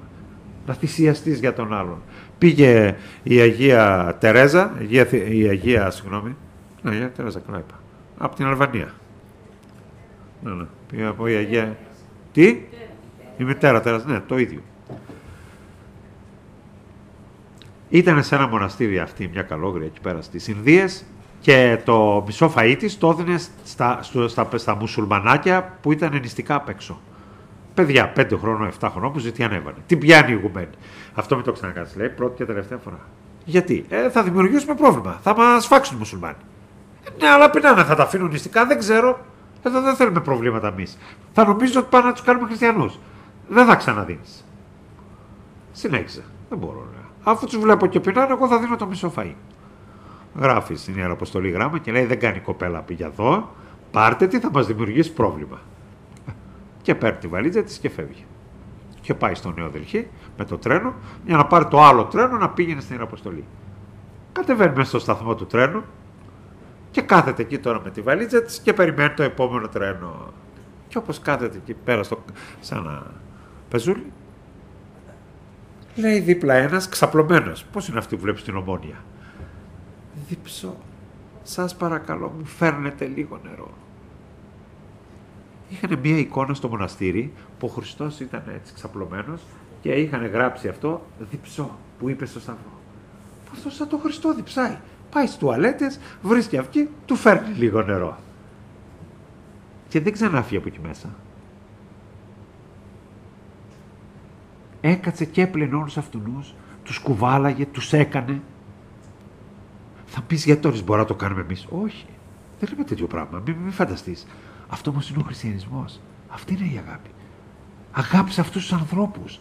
Να θυσιαστείς για τον άλλον. Πήγε η Αγία Τερέζα, η Αγία Τερέζα, καλά είπα, από την Αλβανία. Ναι. Πήγε από η Αγία... Τι? Η μητέρα Τερέζα, ναι, το ίδιο. Ήταν σε ένα μοναστήρι αυτή, μια καλόγρια εκεί πέρα στις Ινδίες, και το μισό φαΐ της το έδινε στα μουσουλμανάκια που ήταν νηστικά απ' έξω. Παιδιά 5 χρόνων, 7 χρόνων που ζητιανεύανε. Την πιάνει η ηγουμένη. Αυτό μην το ξανακάνεις, λέει, πρώτη και τελευταία φορά. Γιατί? Θα δημιουργήσουμε πρόβλημα. Θα μας φάξουν οι μουσουλμάνοι. Ναι, αλλά πεινάνε, θα τα αφήνουν νηστικά, δεν ξέρω. Εδώ δεν θέλουμε προβλήματα εμείς. Θα νομίζω ότι πάνε να τους κάνουμε χριστιανούς. Δεν θα ξαναδίνεις. Συνέχισε. Δεν μπορώ, λέει. Αφού τους βλέπω και πεινάνε, εγώ θα δίνω το μισό φαΐ. Γράφει στην Ιεραποστολή γράμμα και λέει: δεν κάνει κοπέλα πήγε εδώ, πάρτε τη, θα μας δημιουργήσει πρόβλημα. Και παίρνει τη βαλίτσα της και φεύγει. Και πάει στο Νέο Δελχή με το τρένο για να πάρει το άλλο τρένο να πήγαινε στην Ιεραποστολή. Κατεβαίνει μέσα στο σταθμό του τρένου και κάθεται εκεί τώρα με τη βαλίτσα της και περιμένει το επόμενο τρένο. Και όπως κάθεται εκεί πέρα σαν ένα πεζούλι, λέει δίπλα ένας ξαπλωμένος. Πώς είναι αυτή που βλέπει στην Ομόνια? Δίψω, σας παρακαλώ, μου φέρνετε λίγο νερό. Είχαν μία εικόνα στο μοναστήρι που ο Χριστός ήταν έτσι ξαπλωμένος και είχαν γράψει αυτό, διψώ, που είπε στο σταυρό. Αυτό σαν τον Χριστό διψάει. Πάει στις τουαλέτες, βρίσκει αυτή, του φέρνει λίγο νερό. Και δεν ξανάφυγε από εκεί μέσα. Έκατσε και έπλαινε όλους αυτούς, τους κουβάλαγε, τους έκανε. Θα πεις γιατί τώρα μπορούμε να το κάνουμε εμείς? Όχι, δεν λέμε τέτοιο πράγμα, μην φανταστείς. Αυτό όμως είναι ο χριστιανισμός. Αυτή είναι η αγάπη. Αγάπησε αυτούς τους ανθρώπους.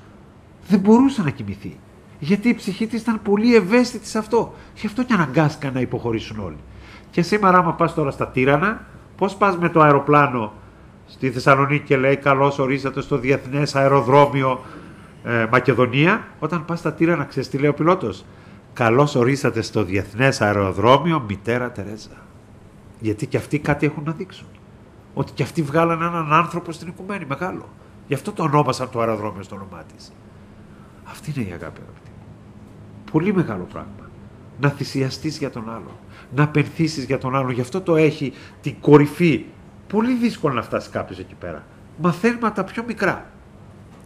Δεν μπορούσε να κοιμηθεί. Γιατί η ψυχή της ήταν πολύ ευαίσθητη σε αυτό. Γι' αυτό και αναγκάστηκαν να υποχωρήσουν όλοι. Και σήμερα, άμα πας τώρα στα Τύρανα, πώς πας με το αεροπλάνο στη Θεσσαλονίκη και λέει καλώς ορίσατε στο Διεθνές Αεροδρόμιο Μακεδονία, όταν πας στα Τύρανα, ξέρεις τι λέει ο πιλότος? Καλώς ορίσατε στο Διεθνές Αεροδρόμιο Μητέρα Τερέζα. Γιατί και αυτοί κάτι έχουν να δείξουν. Ότι και αυτοί βγάλανε έναν άνθρωπο στην οικουμένη, μεγάλο. Γι' αυτό το ονόμασαν το αεροδρόμιο στο όνομά της. Αυτή είναι η αγάπη, αγαπητοί. Πολύ μεγάλο πράγμα. Να θυσιαστείς για τον άλλο. Να πενθήσεις για τον άλλο. Γι' αυτό το έχει την κορυφή. Πολύ δύσκολο να φτάσει κάποιος εκεί πέρα. Μαθαίνουμε τα πιο μικρά.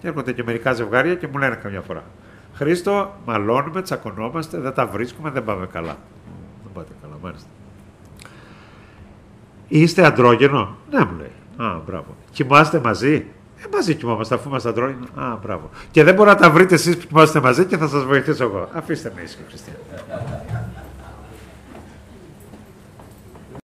Και έρχονται και μερικά ζευγάρια και μου λένε καμιά φορά: Χρήστο, μαλώνουμε, τσακωνόμαστε, δεν τα βρίσκουμε, δεν πάμε καλά. Δεν πάτε καλά, μάλιστα. Είστε αντρόγενο? Ναι, μου λέει. Α, μπράβο. Κοιμάστε μαζί? Μαζί κοιμόμαστε, αφού είμαστε αντρόγενο. Α, μπράβο. Και δεν μπορείτε να τα βρείτε εσείς που κοιμάστε μαζί και θα σας βοηθήσω εγώ. Αφήστε με ήσυχα, Χριστιανοί.